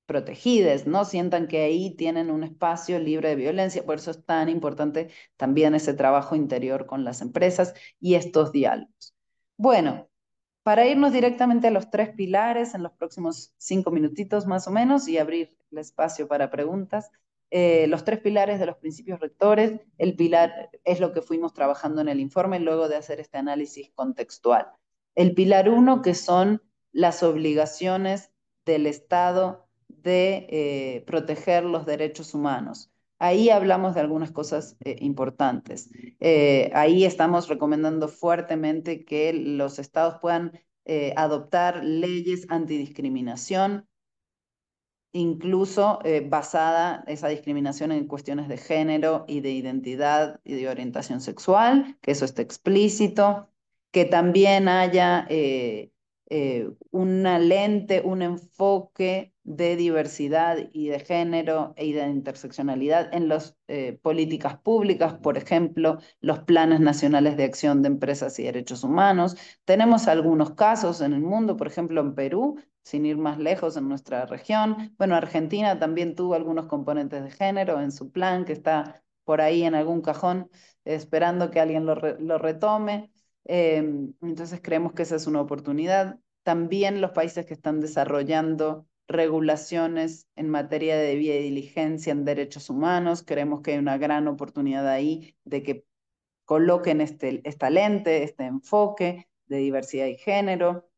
protegidas, ¿no? Sientan que ahí tienen un espacio libre de violencia. Por eso es tan importante también ese trabajo interior con las empresas y estos diálogos. Bueno, para irnos directamente a los 3 pilares en los próximos 5 minutitos más o menos y abrir el espacio para preguntas. Los 3 pilares de los principios rectores, el pilar es lo que fuimos trabajando en el informe luego de hacer este análisis contextual. El pilar 1, que son las obligaciones del Estado de proteger los derechos humanos. Ahí hablamos de algunas cosas importantes. Ahí estamos recomendando fuertemente que los estados puedan adoptar leyes antidiscriminación, incluso basada esa discriminación en cuestiones de género y de identidad y de orientación sexual, que eso esté explícito, que también haya una lente, un enfoque de diversidad y de género y de interseccionalidad en las políticas públicas, por ejemplo, los planes nacionales de acción de empresas y derechos humanos. Tenemos algunos casos en el mundo, por ejemplo, en Perú, sin ir más lejos en nuestra región. Bueno, Argentina también tuvo algunos componentes de género en su plan, que está por ahí en algún cajón, esperando que alguien lo retome. Entonces creemos que esa es una oportunidad. También los países que están desarrollando regulaciones en materia de debida diligencia en derechos humanos, creemos que hay una gran oportunidad ahí de que coloquen esta lente, este enfoque de diversidad y género,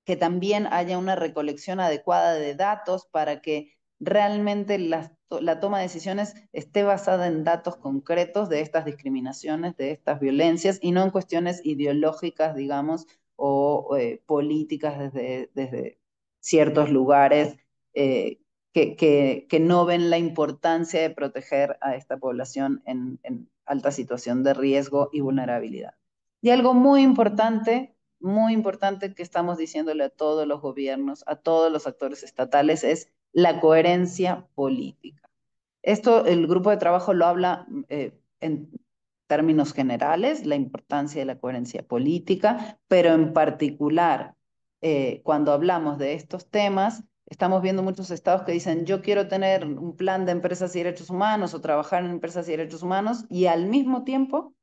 que también haya una recolección adecuada de datos para que realmente la toma de decisiones esté basada en datos concretos de estas discriminaciones, de estas violencias, y no en cuestiones ideológicas, digamos, o políticas desde ciertos lugares que no ven la importancia de proteger a esta población en alta situación de riesgo y vulnerabilidad. Y algo muy importante que estamos diciéndole a todos los gobiernos, a todos los actores estatales, es la coherencia política. Esto el grupo de trabajo lo habla en términos generales, la importancia de la coherencia política, pero en particular, cuando hablamos de estos temas, estamos viendo muchos estados que dicen, yo quiero tener un plan de empresas y derechos humanos o trabajar en empresas y derechos humanos, y al mismo tiempo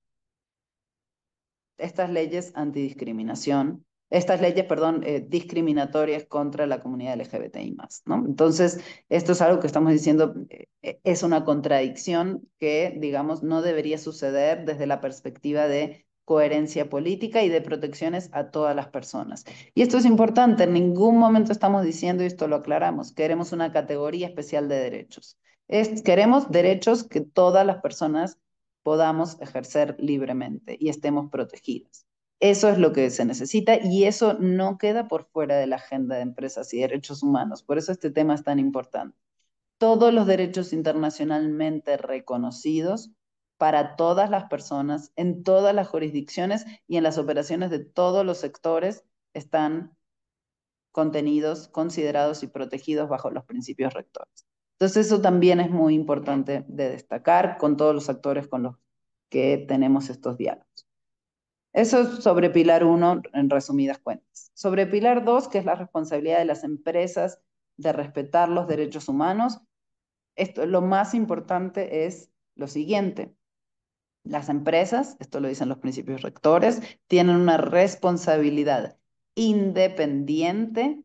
estas leyes antidiscriminación, estas leyes, perdón, discriminatorias contra la comunidad LGBTI+, ¿no? Entonces, esto es algo que estamos diciendo, es una contradicción que, digamos, no debería suceder desde la perspectiva de coherencia política y de protecciones a todas las personas. Y esto es importante, en ningún momento estamos diciendo, y esto lo aclaramos, queremos una categoría especial de derechos. Queremos derechos que todas las personas podamos ejercer libremente y estemos protegidas. Eso es lo que se necesita y eso no queda por fuera de la agenda de empresas y derechos humanos. Por eso este tema es tan importante. Todos los derechos internacionalmente reconocidos para todas las personas, en todas las jurisdicciones y en las operaciones de todos los sectores están contenidos, considerados y protegidos bajo los principios rectores. Entonces eso también es muy importante de destacar con todos los actores con los que tenemos estos diálogos. Eso es sobre pilar 1, en resumidas cuentas. Sobre pilar 2, que es la responsabilidad de las empresas de respetar los derechos humanos, lo más importante es lo siguiente. Las empresas, esto lo dicen los principios rectores, tienen una responsabilidad independiente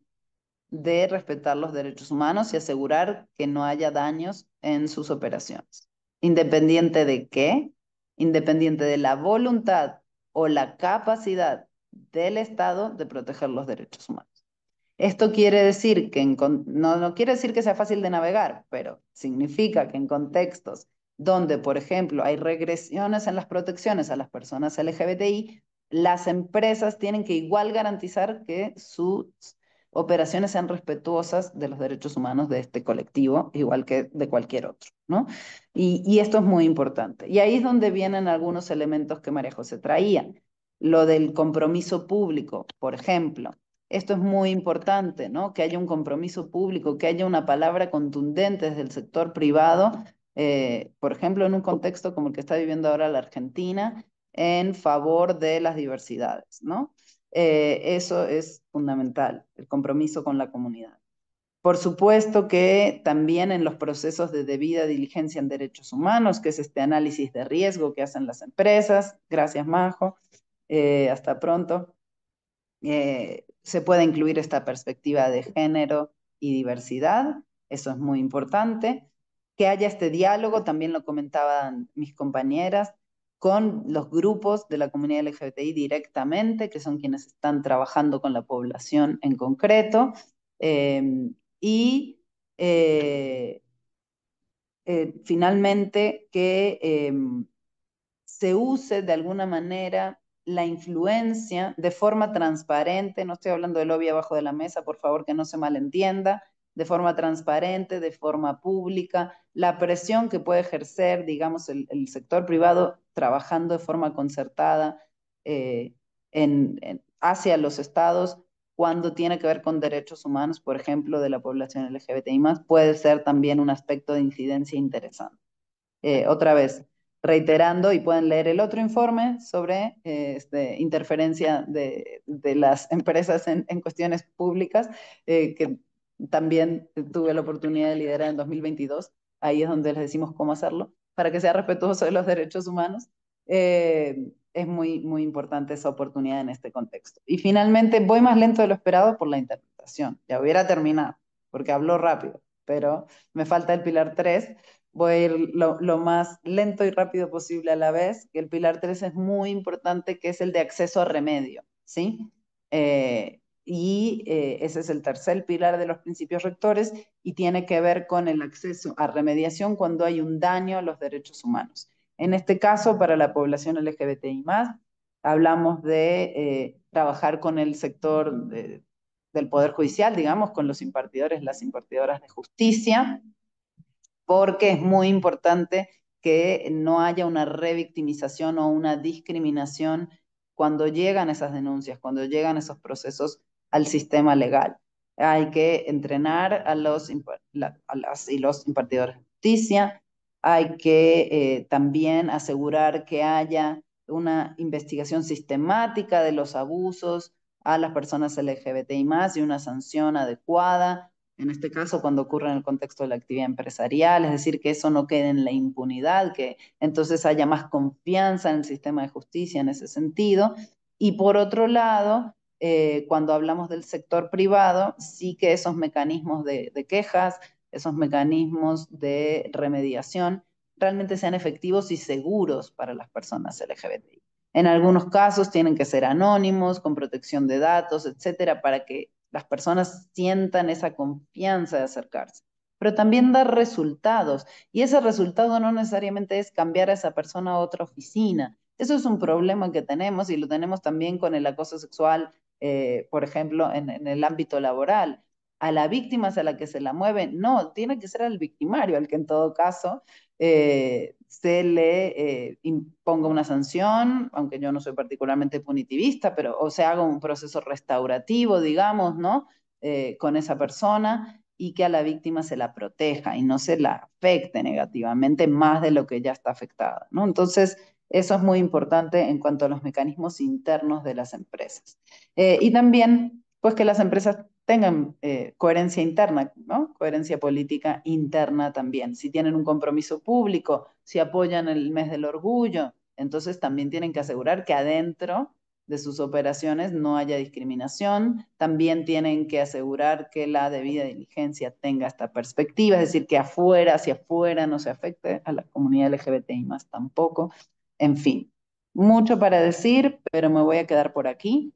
de respetar los derechos humanos y asegurar que no haya daños en sus operaciones. ¿Independiente de qué? Independiente de la voluntad o la capacidad del Estado de proteger los derechos humanos. Esto quiere decir que, no quiere decir que sea fácil de navegar, pero significa que en contextos donde, por ejemplo, hay regresiones en las protecciones a las personas LGBTI, las empresas tienen que igual garantizar que sus operaciones sean respetuosas de los derechos humanos de este colectivo, igual que de cualquier otro, ¿no? Y esto es muy importante. Y ahí es donde vienen algunos elementos que María José traía. Lo del compromiso público, por ejemplo. Esto es muy importante, ¿no? Que haya un compromiso público, que haya una palabra contundente desde el sector privado, por ejemplo, en un contexto como el que está viviendo ahora la Argentina, en favor de las diversidades, ¿no? Eso es fundamental, el compromiso con la comunidad. Por supuesto que también en los procesos de debida diligencia en derechos humanos, que es este análisis de riesgo que hacen las empresas. Gracias, Majo. Hasta pronto. Se puede incluir esta perspectiva de género y diversidad, eso es muy importante. Que haya este diálogo, también lo comentaban mis compañeras, con los grupos de la comunidad LGBTI directamente, que son quienes están trabajando con la población en concreto, y finalmente que se use de alguna manera la influencia de forma transparente, no estoy hablando de lobby abajo de la mesa, por favor que no se malentienda, de forma transparente, de forma pública, la presión que puede ejercer, digamos, el sector privado trabajando de forma concertada hacia los estados cuando tiene que ver con derechos humanos, por ejemplo, de la población LGBTI+, puede ser también un aspecto de incidencia interesante. Otra vez, reiterando, y pueden leer el otro informe sobre interferencia de las empresas en cuestiones públicas, que también tuve la oportunidad de liderar en 2022. Ahí es donde les decimos cómo hacerlo, para que sea respetuoso de los derechos humanos. Es muy, muy importante esa oportunidad en este contexto. Y finalmente, voy más lento de lo esperado por la interpretación. Ya hubiera terminado, porque hablo rápido, pero me falta el pilar 3. Voy a ir lo más lento y rápido posible a la vez, que el pilar 3 es muy importante, que es el de acceso a remedio, ¿sí? Ese es el tercer pilar de los principios rectores y tiene que ver con el acceso a remediación cuando hay un daño a los derechos humanos. En este caso, para la población LGBTI+, hablamos de trabajar con el sector del Poder Judicial, digamos, con los impartidores, las impartidoras de justicia, porque es muy importante que no haya una revictimización o una discriminación cuando llegan esas denuncias, cuando llegan esos procesos al sistema legal. Hay que entrenar a las y los impartidores de justicia, hay que también asegurar que haya una investigación sistemática de los abusos a las personas LGBTI+, y una sanción adecuada, en este caso cuando ocurre en el contexto de la actividad empresarial, es decir, que eso no quede en la impunidad, que entonces haya más confianza en el sistema de justicia en ese sentido. Y por otro lado, cuando hablamos del sector privado, sí que esos mecanismos de quejas, esos mecanismos de remediación, realmente sean efectivos y seguros para las personas LGBTI. En algunos casos tienen que ser anónimos, con protección de datos, etcétera, para que las personas sientan esa confianza de acercarse, pero también dar resultados. Y ese resultado no necesariamente es cambiar a esa persona a otra oficina. Eso es un problema que tenemos y lo tenemos también con el acoso sexual, por ejemplo, en el ámbito laboral. A la víctima es a la que se la mueve, no, tiene que ser al victimario, al que en todo caso se le imponga una sanción, aunque yo no soy particularmente punitivista, pero o se haga un proceso restaurativo, digamos, ¿no? Con esa persona, y que a la víctima se la proteja y no se la afecte negativamente más de lo que ya está afectada, ¿no? Entonces, eso es muy importante en cuanto a los mecanismos internos de las empresas. Y también, pues que las empresas tengan coherencia interna, ¿no? Coherencia política interna también. Si tienen un compromiso público, si apoyan el mes del orgullo, entonces también tienen que asegurar que adentro de sus operaciones no haya discriminación. También tienen que asegurar que la debida diligencia tenga esta perspectiva, es decir, que hacia afuera no se afecte a la comunidad LGBTI más tampoco. En fin, mucho para decir, pero me voy a quedar por aquí,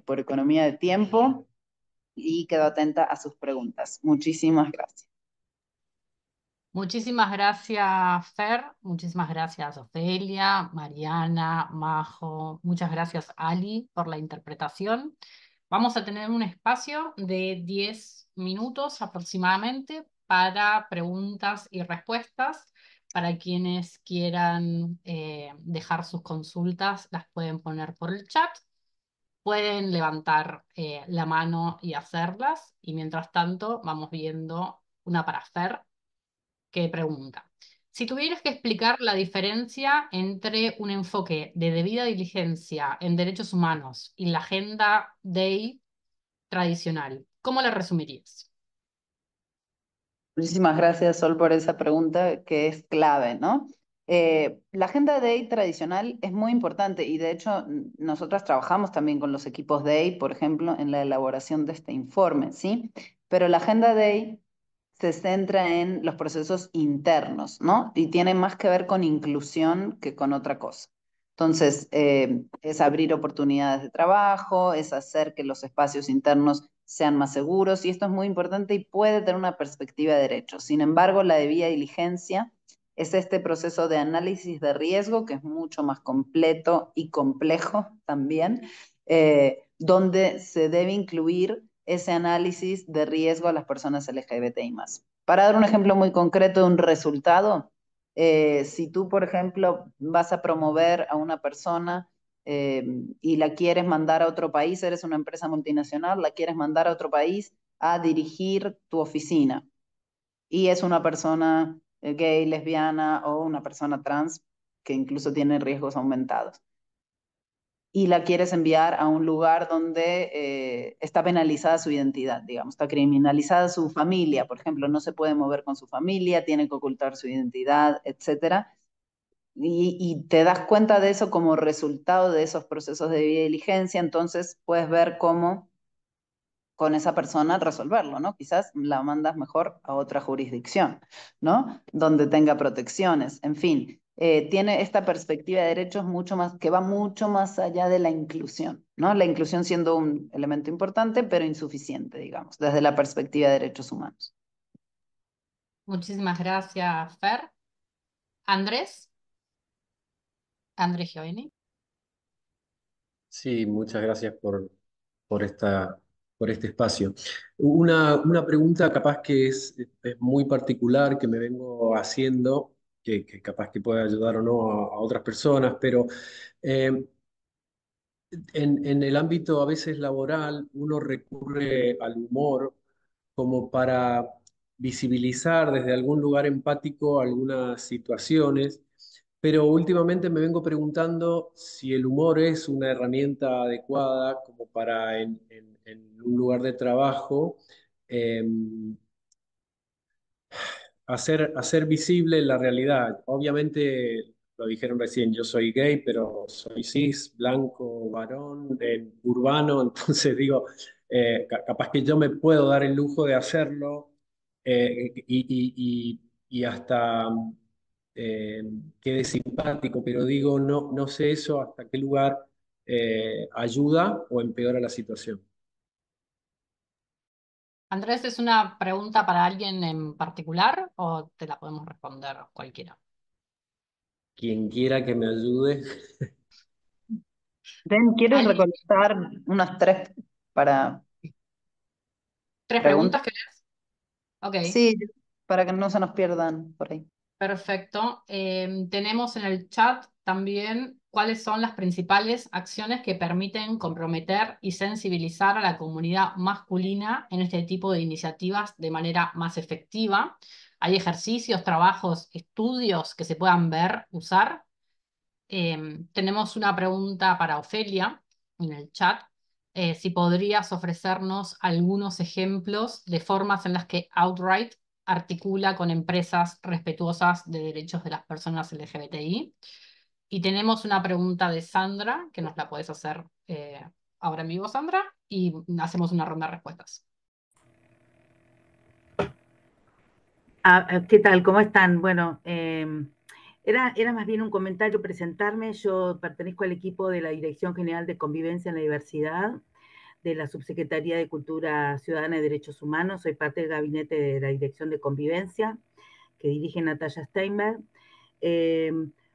por economía de tiempo, y quedo atenta a sus preguntas. Muchísimas gracias. Muchísimas gracias, Fer. Muchísimas gracias, Ofelia, Mariana, Majo. Muchas gracias, Ali, por la interpretación. Vamos a tener un espacio de 10 minutos aproximadamente para preguntas y respuestas. Para quienes quieran dejar sus consultas, las pueden poner por el chat. Pueden levantar la mano y hacerlas. Y mientras tanto, vamos viendo una para Fer que pregunta. Si tuvieras que explicar la diferencia entre un enfoque de debida diligencia en derechos humanos y la agenda DEI tradicional, ¿cómo la resumirías? Muchísimas gracias, Sol, por esa pregunta que es clave, ¿no? La agenda DEI tradicional es muy importante y de hecho nosotras trabajamos también con los equipos DEI, por ejemplo, en la elaboración de este informe, ¿sí? Pero la agenda DEI se centra en los procesos internos, ¿no? Y tiene más que ver con inclusión que con otra cosa. Entonces, es abrir oportunidades de trabajo, es hacer que los espacios internos sean más seguros, y esto es muy importante y puede tener una perspectiva de derecho. Sin embargo, la debida diligencia es este proceso de análisis de riesgo, que es mucho más completo y complejo también, donde se debe incluir ese análisis de riesgo a las personas LGBTI+. Para dar un ejemplo muy concreto de un resultado, si tú, por ejemplo, vas a promover a una persona eh, y la quieres mandar a otro país, eres una empresa multinacional, la quieres mandar a otro país a dirigir tu oficina y es una persona gay, lesbiana o una persona trans que incluso tiene riesgos aumentados y la quieres enviar a un lugar donde está penalizada su identidad, digamos, está criminalizada su familia, por ejemplo, no se puede mover con su familia, tiene que ocultar su identidad, etcétera. Y te das cuenta de eso como resultado de esos procesos de diligencia, entonces puedes ver cómo con esa persona resolverlo, ¿no? Quizás la mandas mejor a otra jurisdicción, ¿no? Donde tenga protecciones, en fin. Tiene esta perspectiva de derechos mucho más, que va mucho más allá de la inclusión, ¿no? La inclusión siendo un elemento importante, pero insuficiente, digamos, desde la perspectiva de derechos humanos. Muchísimas gracias, Fer. Andrés, Andrés Giovini. Sí, muchas gracias por por este espacio. Una pregunta capaz que es muy particular que me vengo haciendo, que capaz que puede ayudar o no a otras personas, pero eh, en el ámbito a veces laboral uno recurre al humor como para visibilizar desde algún lugar empático algunas situaciones, pero últimamente me vengo preguntando si el humor es una herramienta adecuada como para en un lugar de trabajo eh, hacer visible la realidad. Obviamente, lo dijeron recién, yo soy gay, pero soy cis, blanco, varón, urbano, entonces digo, capaz que yo me puedo dar el lujo de hacerlo y hasta eh, quede simpático, pero digo, no sé eso hasta qué lugar ayuda o empeora la situación. Andrés, ¿es una pregunta para alguien en particular o te la podemos responder cualquiera? Quien quiera que me ayude. Ben, ¿quieres ¿Alguien? recolectar unas tres para ¿Tres preguntas? preguntas querés? Ok. Sí, para que no se nos pierdan por ahí. Perfecto. Tenemos en el chat también cuáles son las principales acciones que permiten comprometer y sensibilizar a la comunidad masculina en este tipo de iniciativas de manera más efectiva. Hay ejercicios, trabajos, estudios que se puedan ver, usar. Tenemos una pregunta para Ofelia en el chat. Si podrías ofrecernos algunos ejemplos de formas en las que Outright articula con empresas respetuosas de derechos de las personas LGBTI. Y tenemos una pregunta de Sandra, que nos la puedes hacer ahora en vivo, Sandra, y hacemos una ronda de respuestas. ¿Qué tal? ¿Cómo están? Bueno, era más bien un comentario, presentarme. Yo pertenezco al equipo de la Dirección General de Convivencia en la Diversidad, de la Subsecretaría de Cultura Ciudadana y Derechos Humanos. Soy parte del gabinete de la Dirección de Convivencia, que dirige Natalia Steinberg.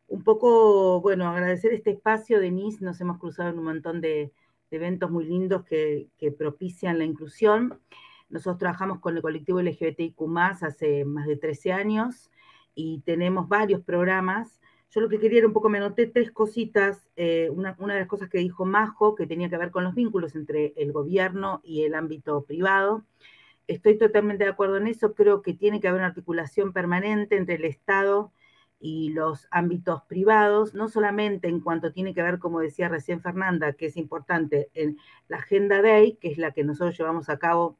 Un poco, bueno, agradecer este espacio, Denise, nos hemos cruzado en un montón de de eventos muy lindos que propician la inclusión. Nosotros trabajamos con el colectivo LGBTIQ+, hace más de 13 años y tenemos varios programas. Yo lo que quería era un poco, me anoté tres cositas. Una de las cosas que dijo Majo, que tenía que ver con los vínculos entre el gobierno y el ámbito privado. Estoy totalmente de acuerdo en eso. Creo que tiene que haber una articulación permanente entre el Estado y los ámbitos privados, no solamente en cuanto tiene que ver, como decía recién Fernanda, que es importante en la Agenda Day, que es la que nosotros llevamos a cabo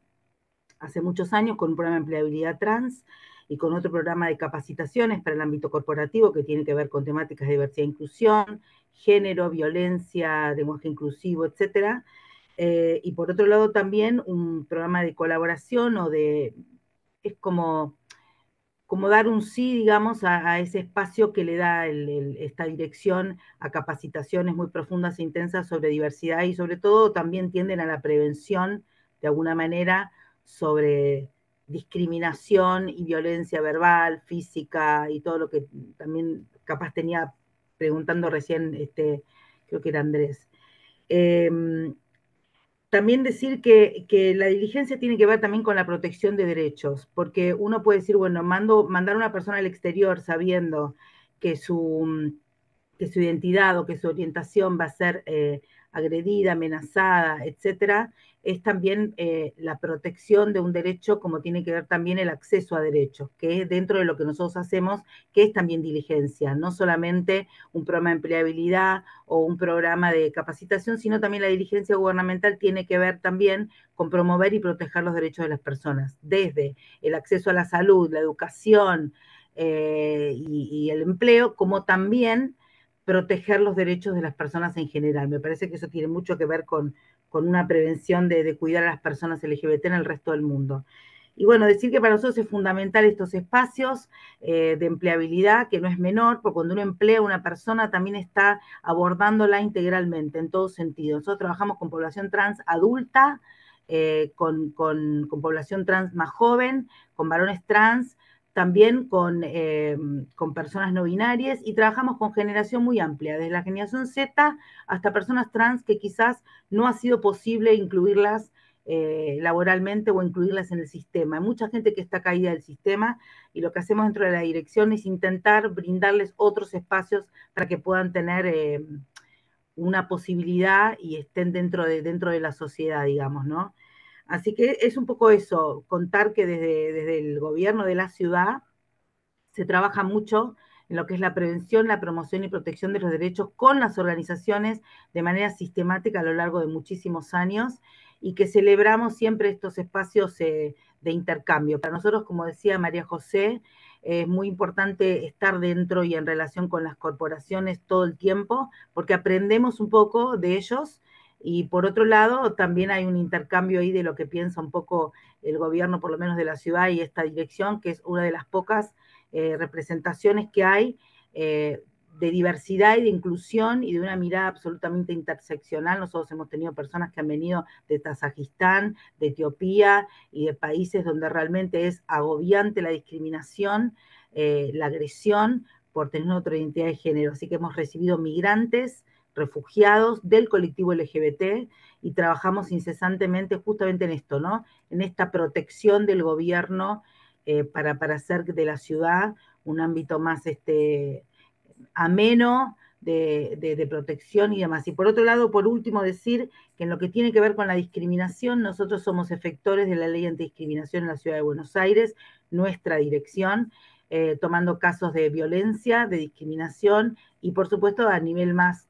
hace muchos años con un programa de empleabilidad trans y con otro programa de capacitaciones para el ámbito corporativo que tiene que ver con temáticas de diversidad e inclusión, género, violencia, lenguaje inclusivo, etcétera. Y por otro lado también un programa de colaboración es como dar un sí, digamos, a ese espacio que le da esta dirección a capacitaciones muy profundas e intensas sobre diversidad y sobre todo también tienden a la prevención, de alguna manera, sobre discriminación y violencia verbal, física y todo lo que también capaz tenía preguntando recién, creo que era Andrés. También decir que la diligencia tiene que ver también con la protección de derechos, porque uno puede decir, bueno, mandar a una persona al exterior sabiendo que su identidad o que su orientación va a ser agredida, amenazada, etcétera, es también la protección de un derecho, como tiene que ver también el acceso a derechos, que es dentro de lo que nosotros hacemos, que es también diligencia, no solamente un programa de empleabilidad o un programa de capacitación, sino también la diligencia gubernamental tiene que ver también con promover y proteger los derechos de las personas, desde el acceso a la salud, la educación y el empleo, como también proteger los derechos de las personas en general. Me parece que eso tiene mucho que ver con una prevención de cuidar a las personas LGBT en el resto del mundo. Y bueno, decir que para nosotros es fundamental estos espacios de empleabilidad, que no es menor, porque cuando uno emplea a una persona también está abordándola integralmente, en todo sentido. Nosotros trabajamos con población trans adulta, con población trans más joven, con varones trans, también con personas no binarias y trabajamos con generación muy amplia, desde la generación Z hasta personas trans que quizás no ha sido posible incluirlas laboralmente o incluirlas en el sistema. Hay mucha gente que está caída del sistema y lo que hacemos dentro de la dirección es intentar brindarles otros espacios para que puedan tener una posibilidad y estén dentro de la sociedad, digamos, ¿no? Así que es un poco eso, contar que desde el gobierno de la ciudad se trabaja mucho en lo que es la prevención, la promoción y protección de los derechos con las organizaciones de manera sistemática a lo largo de muchísimos años y que celebramos siempre estos espacios de intercambio. Para nosotros, como decía María José, es muy importante estar dentro y en relación con las corporaciones todo el tiempo, porque aprendemos un poco de ellos y por otro lado también hay un intercambio ahí de lo que piensa un poco el gobierno, por lo menos de la ciudad y esta dirección, que es una de las pocas representaciones que hay de diversidad y de inclusión y de una mirada absolutamente interseccional. Nosotros hemos tenido personas que han venido de Kazajistán, de Etiopía y de países donde realmente es agobiante la discriminación, la agresión por tener otra identidad de género. Así que hemos recibido migrantes, refugiados del colectivo LGBT y trabajamos incesantemente justamente en esto, ¿no? En esta protección del gobierno para hacer de la ciudad un ámbito más ameno de protección y demás. Y por otro lado, por último, decir que en lo que tiene que ver con la discriminación, nosotros somos efectores de la ley antidiscriminación en la ciudad de Buenos Aires, nuestra dirección, tomando casos de violencia, de discriminación y por supuesto a nivel más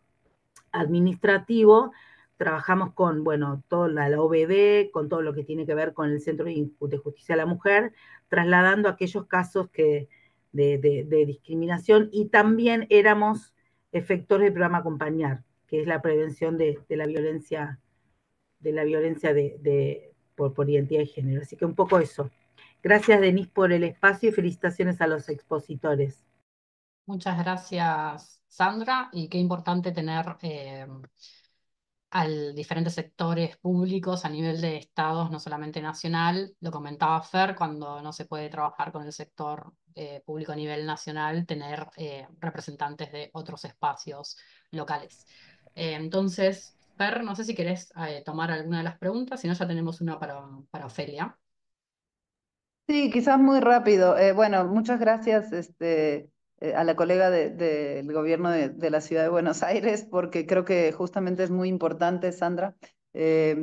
administrativo, trabajamos con, bueno, toda la OBD, con todo lo que tiene que ver con el Centro de Justicia a la Mujer, trasladando aquellos casos de discriminación y también éramos efectores del programa Acompañar, que es la prevención de la violencia por identidad de género. Así que un poco eso. Gracias, Denise, por el espacio y felicitaciones a los expositores. Muchas gracias, Sandra, y qué importante tener a diferentes sectores públicos a nivel de estados, no solamente nacional. Lo comentaba Fer, cuando no se puede trabajar con el sector público a nivel nacional, tener representantes de otros espacios locales. Entonces, Per, no sé si querés tomar alguna de las preguntas, si no ya tenemos una para Ofelia. Sí, quizás muy rápido. Bueno, muchas gracias a la colega del gobierno de la ciudad de Buenos Aires, porque creo que justamente es muy importante, Sandra, eh,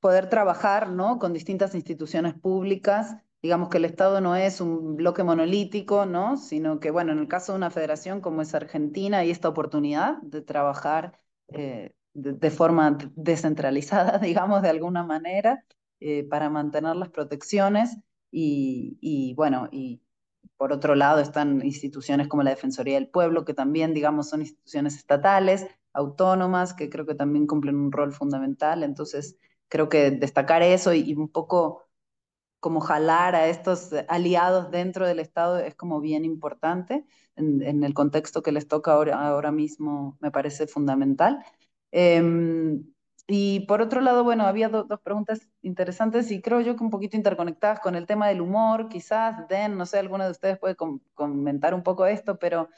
poder trabajar, ¿no?, con distintas instituciones públicas. Digamos que el Estado no es un bloque monolítico, ¿no?, sino que, bueno, en el caso de una federación como es Argentina, hay esta oportunidad de trabajar de forma descentralizada, digamos, de alguna manera, para mantener las protecciones bueno, y por otro lado están instituciones como la Defensoría del Pueblo, que también, digamos, son instituciones estatales, autónomas, que creo que también cumplen un rol fundamental. Entonces, creo que destacar eso y un poco como jalar a estos aliados dentro del Estado es como bien importante en el contexto que les toca ahora mismo, me parece fundamental. Eh, y por otro lado, bueno, había dos preguntas interesantes y creo yo que un poquito interconectadas con el tema del humor, quizás, Den, no sé, alguno de ustedes puede comentar un poco esto, pero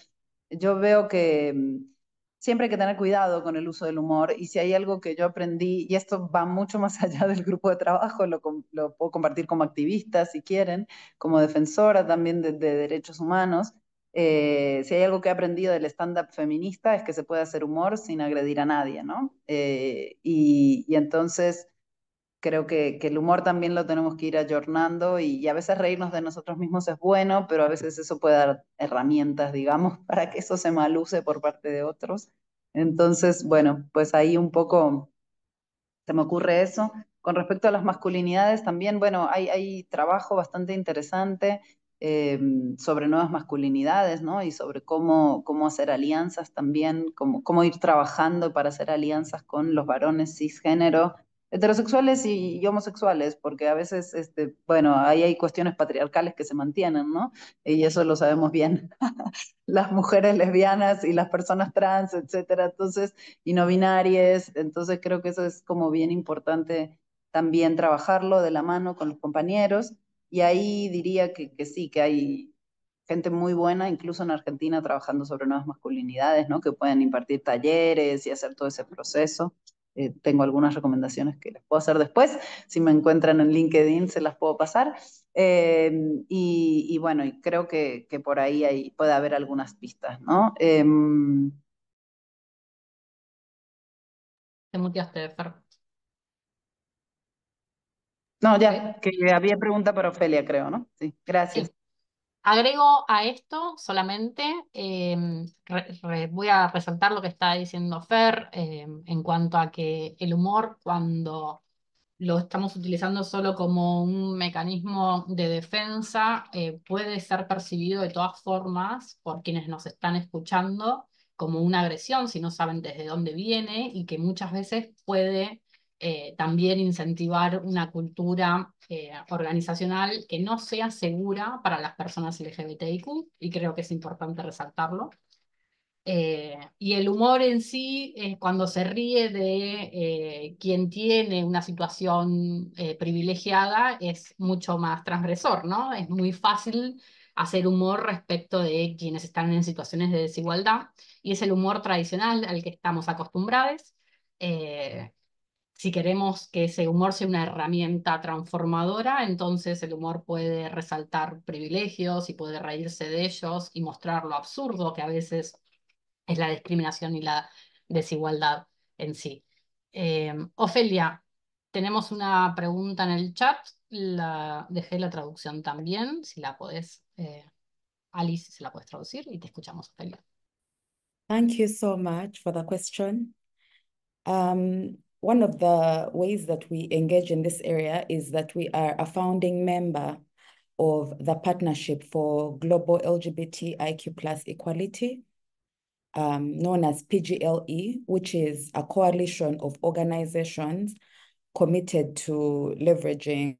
yo veo que siempre hay que tener cuidado con el uso del humor y si hay algo que yo aprendí, y esto va mucho más allá del grupo de trabajo, lo puedo compartir como activista si quieren, como defensora también de derechos humanos, si hay algo que he aprendido del stand-up feminista es que se puede hacer humor sin agredir a nadie, ¿no? Y entonces creo que el humor también lo tenemos que ir ayornando y a veces reírnos de nosotros mismos es bueno, pero a veces eso puede dar herramientas, digamos, para que eso se maluse por parte de otros. Entonces, bueno, pues ahí un poco se me ocurre eso. Con respecto a las masculinidades, también, bueno, hay trabajo bastante interesante sobre nuevas masculinidades, ¿no? Y sobre cómo hacer alianzas también, cómo ir trabajando para hacer alianzas con los varones cisgénero, heterosexuales y homosexuales, porque a veces, bueno, ahí hay cuestiones patriarcales que se mantienen, ¿no? Y eso lo sabemos bien. Las mujeres lesbianas y las personas trans, etcétera, entonces, y no binarias, entonces creo que eso es como bien importante también trabajarlo de la mano con los compañeros, y ahí diría que sí, que hay gente muy buena, incluso en Argentina, trabajando sobre nuevas masculinidades, ¿no? Que pueden impartir talleres y hacer todo ese proceso. Tengo algunas recomendaciones que les puedo hacer después. Si me encuentran en LinkedIn, se las puedo pasar. Y bueno, y creo que por ahí puede haber algunas pistas, ¿no? Te muteaste, Fer. No, Ok. ya, que había pregunta para Ofelia, creo, ¿no? Sí, Sí. gracias. Agrego a esto solamente, voy a resaltar lo que está diciendo Fer en cuanto a que el humor, cuando lo estamos utilizando solo como un mecanismo de defensa, puede ser percibido de todas formas por quienes nos están escuchando como una agresión si no saben desde dónde viene y que muchas veces puede también incentivar una cultura organizacional que no sea segura para las personas LGBTIQ, y creo que es importante resaltarlo. Y el humor en sí, cuando se ríe de quien tiene una situación privilegiada, es mucho más transgresor, ¿no? Es muy fácil hacer humor respecto de quienes están en situaciones de desigualdad, y es el humor tradicional al que estamos acostumbrados. Eh, si queremos que ese humor sea una herramienta transformadora, entonces el humor puede resaltar privilegios y puede reírse de ellos y mostrar lo absurdo que a veces es la discriminación y la desigualdad en sí. Ofelia, tenemos una pregunta en el chat, dejé la traducción también, si la podés, Alice, si se la puedes traducir y te escuchamos, Ofelia. Thank you so much for the question. One of the ways that we engage in this area is that we are a founding member of the Partnership for Global LGBTIQ+ Equality, known as PGLE, which is a coalition of organizations committed to leveraging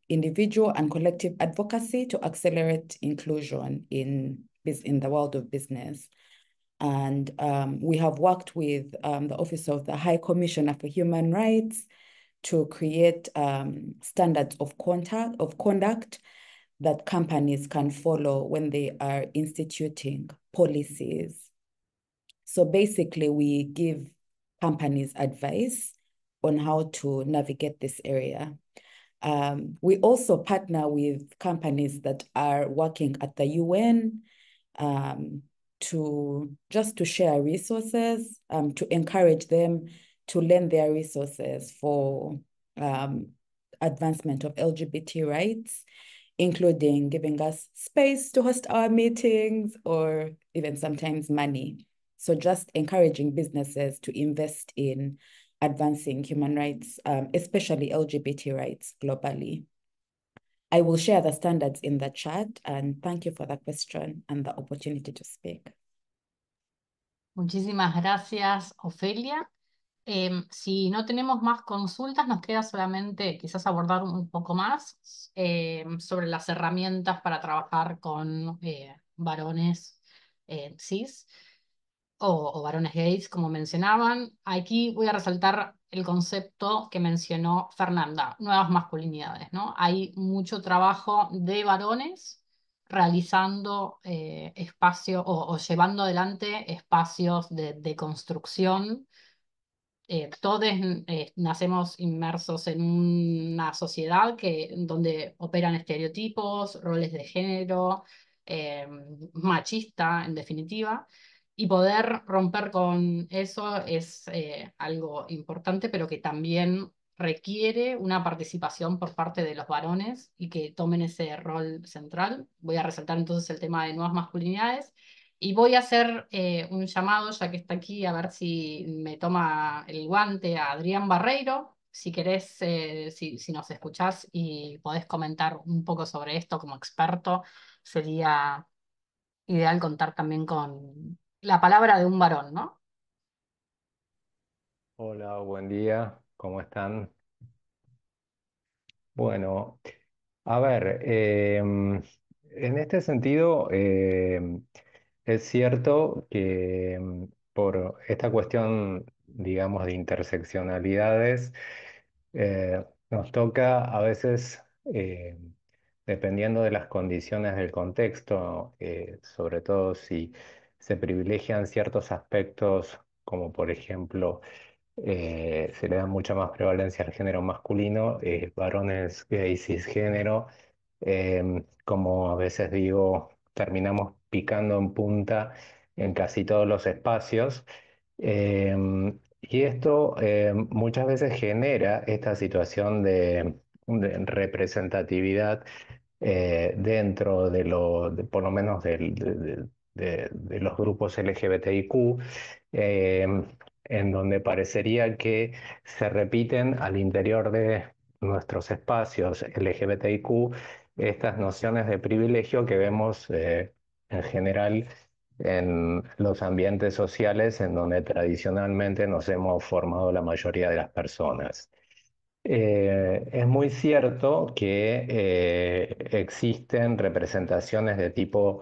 individual and collective advocacy to accelerate inclusion in the world of business. And we have worked with the Office of the High Commissioner for Human Rights to create standards of conduct that companies can follow when they are instituting policies. So basically, we give companies advice on how to navigate this area. We also partner with companies that are working at the UN to share resources, to encourage them to lend their resources for advancement of LGBT rights, including giving us space to host our meetings or even sometimes money. So just encouraging businesses to invest in advancing human rights, especially LGBT rights globally. I will share the standards in the chat, and thank you for the question and the opportunity to speak. Muchísimas gracias, Ofelia. Si no tenemos más consultas, nos queda solamente quizás abordar un poco más sobre las herramientas para trabajar con varones cis o varones gays, como mencionaban. Aquí voy a resaltar el concepto que mencionó Fernanda, nuevas masculinidades, ¿no? Hay mucho trabajo de varones realizando espacios o llevando adelante espacios de construcción. Todos nacemos inmersos en una sociedad donde operan estereotipos, roles de género, machista en definitiva, y poder romper con eso es algo importante, pero que también requiere una participación por parte de los varones y que tomen ese rol central. Voy a resaltar entonces el tema de nuevas masculinidades. Y voy a hacer un llamado, ya que está aquí, a ver si me toma el guante a Adrián Barreiro. Si querés, si nos escuchás y podés comentar un poco sobre esto como experto, sería ideal contar también con la palabra de un varón, ¿no? Hola, buen día, ¿cómo están? Bueno, a ver, en este sentido, es cierto que por esta cuestión, digamos, de interseccionalidades, nos toca a veces, dependiendo de las condiciones del contexto, sobre todo si se privilegian ciertos aspectos, como por ejemplo, se le da mucha más prevalencia al género masculino, varones gays cisgénero, como a veces digo, terminamos picando en punta en casi todos los espacios. Y esto muchas veces genera esta situación de representatividad dentro por lo menos de los grupos LGBTIQ, eh, en donde parecería que se repiten al interior de nuestros espacios LGBTIQ estas nociones de privilegio que vemos en general en los ambientes sociales en donde tradicionalmente nos hemos formado la mayoría de las personas. Es muy cierto que existen representaciones de tipo,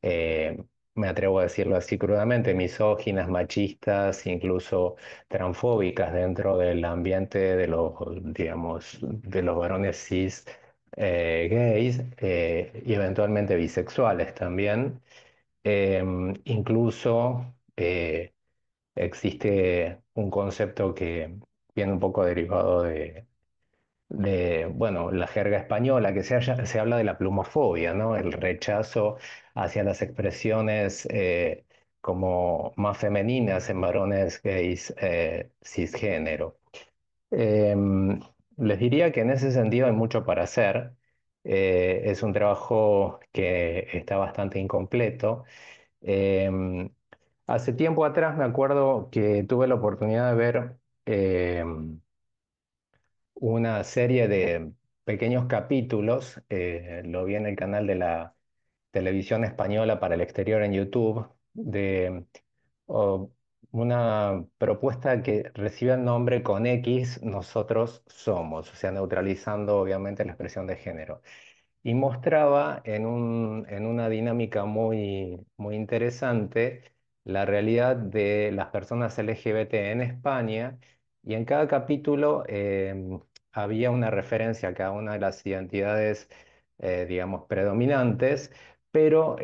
eh, me atrevo a decirlo así crudamente, misóginas, machistas, incluso transfóbicas dentro del ambiente de los, digamos, de los varones cis gays y eventualmente bisexuales también. Incluso existe un concepto que viene un poco derivado bueno, la jerga española, que se habla de la plumofobia, ¿no? El rechazo hacia las expresiones como más femeninas en varones gays cisgénero. Em, Les diría que en ese sentido hay mucho para hacer. Es un trabajo que está bastante incompleto. Em, Hace tiempo atrás me acuerdo que tuve la oportunidad de ver una serie de pequeños capítulos, lo vi en el canal de la televisión española para el exterior en YouTube, de oh, una propuesta que recibe el nombre Con X, nosotros somos, o sea, neutralizando obviamente la expresión de género. Y mostraba en una dinámica muy interesante la realidad de las personas LGBT en España, y en cada capítulo había una referencia a cada una de las identidades, digamos, predominantes, pero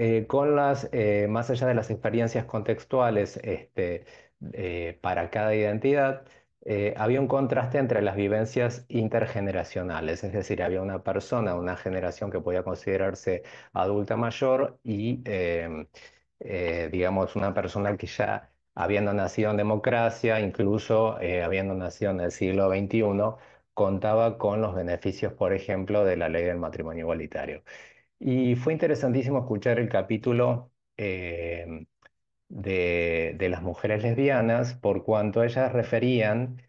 más allá de las experiencias contextuales para cada identidad, había un contraste entre las vivencias intergeneracionales, es decir, había una persona, una generación que podía considerarse adulta mayor y, digamos, una persona que ya habiendo nacido en democracia, incluso habiendo nacido en el siglo XXI, contaba con los beneficios, por ejemplo, de la ley del matrimonio igualitario. Y fue interesantísimo escuchar el capítulo de las mujeres lesbianas, por cuanto ellas referían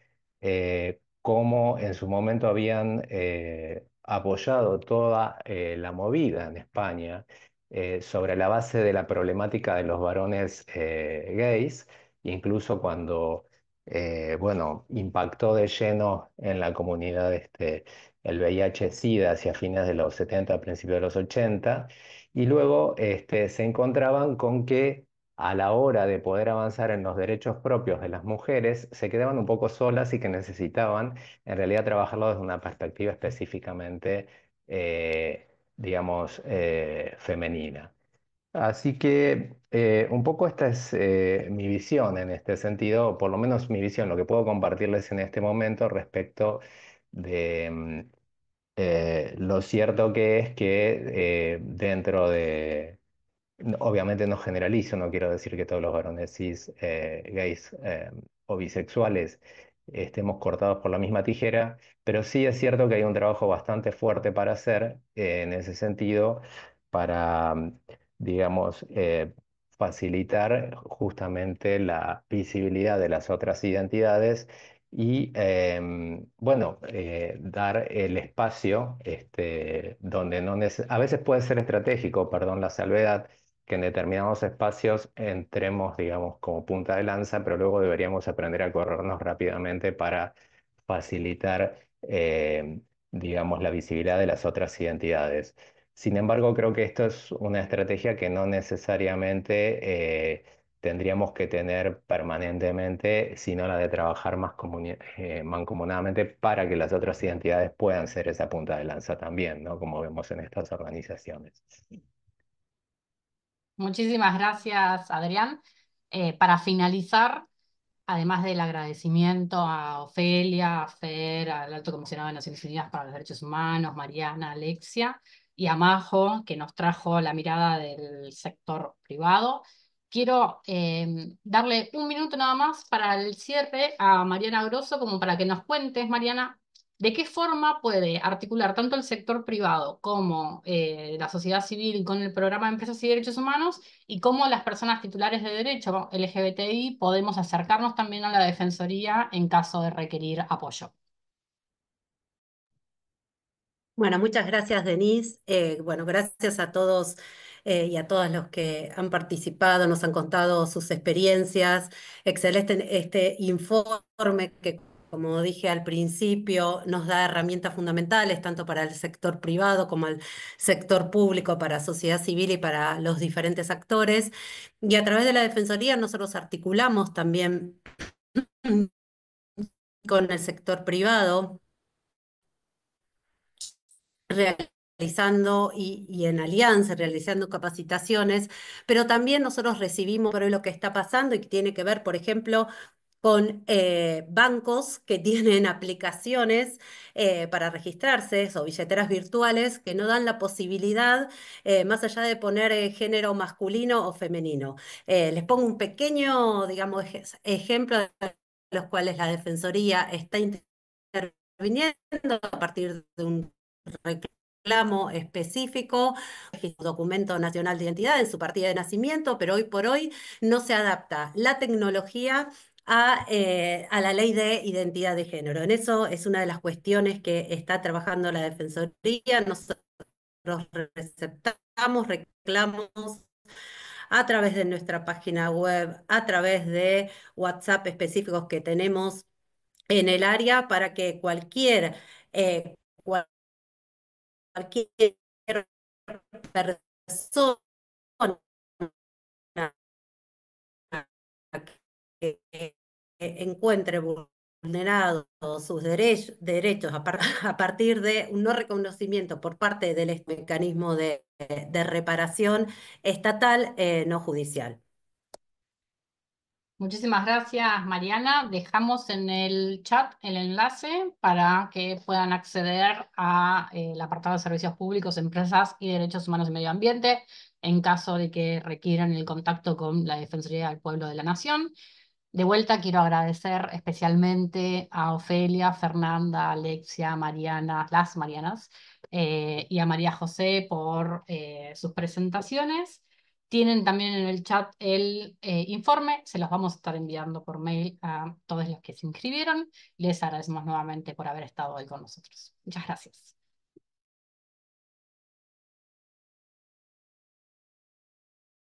cómo en su momento habían apoyado toda la movida en España sobre la base de la problemática de los varones gays, incluso cuando bueno, impactó de lleno en la comunidad el VIH-Sida hacia fines de los 70, principios de los 80, y luego se encontraban con que a la hora de poder avanzar en los derechos propios de las mujeres, se quedaban un poco solas y que necesitaban en realidad trabajarlo desde una perspectiva específicamente, digamos, femenina. Así que un poco esta es mi visión en este sentido, o por lo menos mi visión, lo que puedo compartirles en este momento respecto de lo cierto que es que dentro de obviamente no generalizo, no quiero decir que todos los varones cis, gays o bisexuales estemos cortados por la misma tijera, pero sí es cierto que hay un trabajo bastante fuerte para hacer en ese sentido para, digamos, facilitar justamente la visibilidad de las otras identidades y, bueno, dar el espacio donde no a veces puede ser estratégico, perdón la salvedad, que en determinados espacios entremos, digamos, como punta de lanza, pero luego deberíamos aprender a corrernos rápidamente para facilitar, digamos, la visibilidad de las otras identidades. Sin embargo, creo que esto es una estrategia que no necesariamente tendríamos que tener permanentemente, sino la de trabajar más mancomunadamente para que las otras identidades puedan ser esa punta de lanza también, ¿no? Como vemos en estas organizaciones. Muchísimas gracias, Adrián. Para finalizar, además del agradecimiento a Ofelia, a Fer, al Alto Comisionado de Naciones Unidas para los Derechos Humanos, Mariana, Alexia, y a Majo, que nos trajo la mirada del sector privado, quiero darle un minuto nada más para el cierre a Mariana Grosso, como para que nos cuentes, Mariana, de qué forma puede articular tanto el sector privado como la sociedad civil con el programa de Empresas y Derechos Humanos, y cómo las personas titulares de derecho LGBTI podemos acercarnos también a la Defensoría en caso de requerir apoyo. Bueno, muchas gracias, Denise. Bueno, gracias a todos y a todas los que han participado, nos han contado sus experiencias. Excelente este informe que, como dije al principio, nos da herramientas fundamentales tanto para el sector privado como el sector público, para sociedad civil y para los diferentes actores. Y a través de la Defensoría nosotros articulamos también con el sector privado, realizando y en alianza, realizando capacitaciones, pero también nosotros recibimos por hoy lo que está pasando y que tiene que ver, por ejemplo, con bancos que tienen aplicaciones para registrarse o billeteras virtuales que no dan la posibilidad, más allá de poner género masculino o femenino. Les pongo un pequeño, digamos, ejemplo de los cuales la Defensoría está interviniendo a partir de un reclamo específico, documento nacional de identidad en su partida de nacimiento, pero hoy por hoy no se adapta la tecnología a la ley de identidad de género. En eso es una de las cuestiones que está trabajando la Defensoría. Nosotros receptamos reclamos a través de nuestra página web, a través de WhatsApp específicos que tenemos en el área para que cualquier cualquier persona que encuentre vulnerado sus derechos a partir de un no reconocimiento por parte del mecanismo de reparación estatal, no judicial. Muchísimas gracias, Mariana. Dejamos en el chat el enlace para que puedan acceder a el apartado de servicios públicos, empresas y derechos humanos y medio ambiente, en caso de que requieran el contacto con la Defensoría del Pueblo de la Nación. De vuelta quiero agradecer especialmente a Ofelia, Fernanda, Alexia, Mariana, las Marianas, y a María José por sus presentaciones. Tienen también en el chat el informe, se los vamos a estar enviando por mail a todos los que se inscribieron. Les agradecemos nuevamente por haber estado hoy con nosotros. Muchas gracias.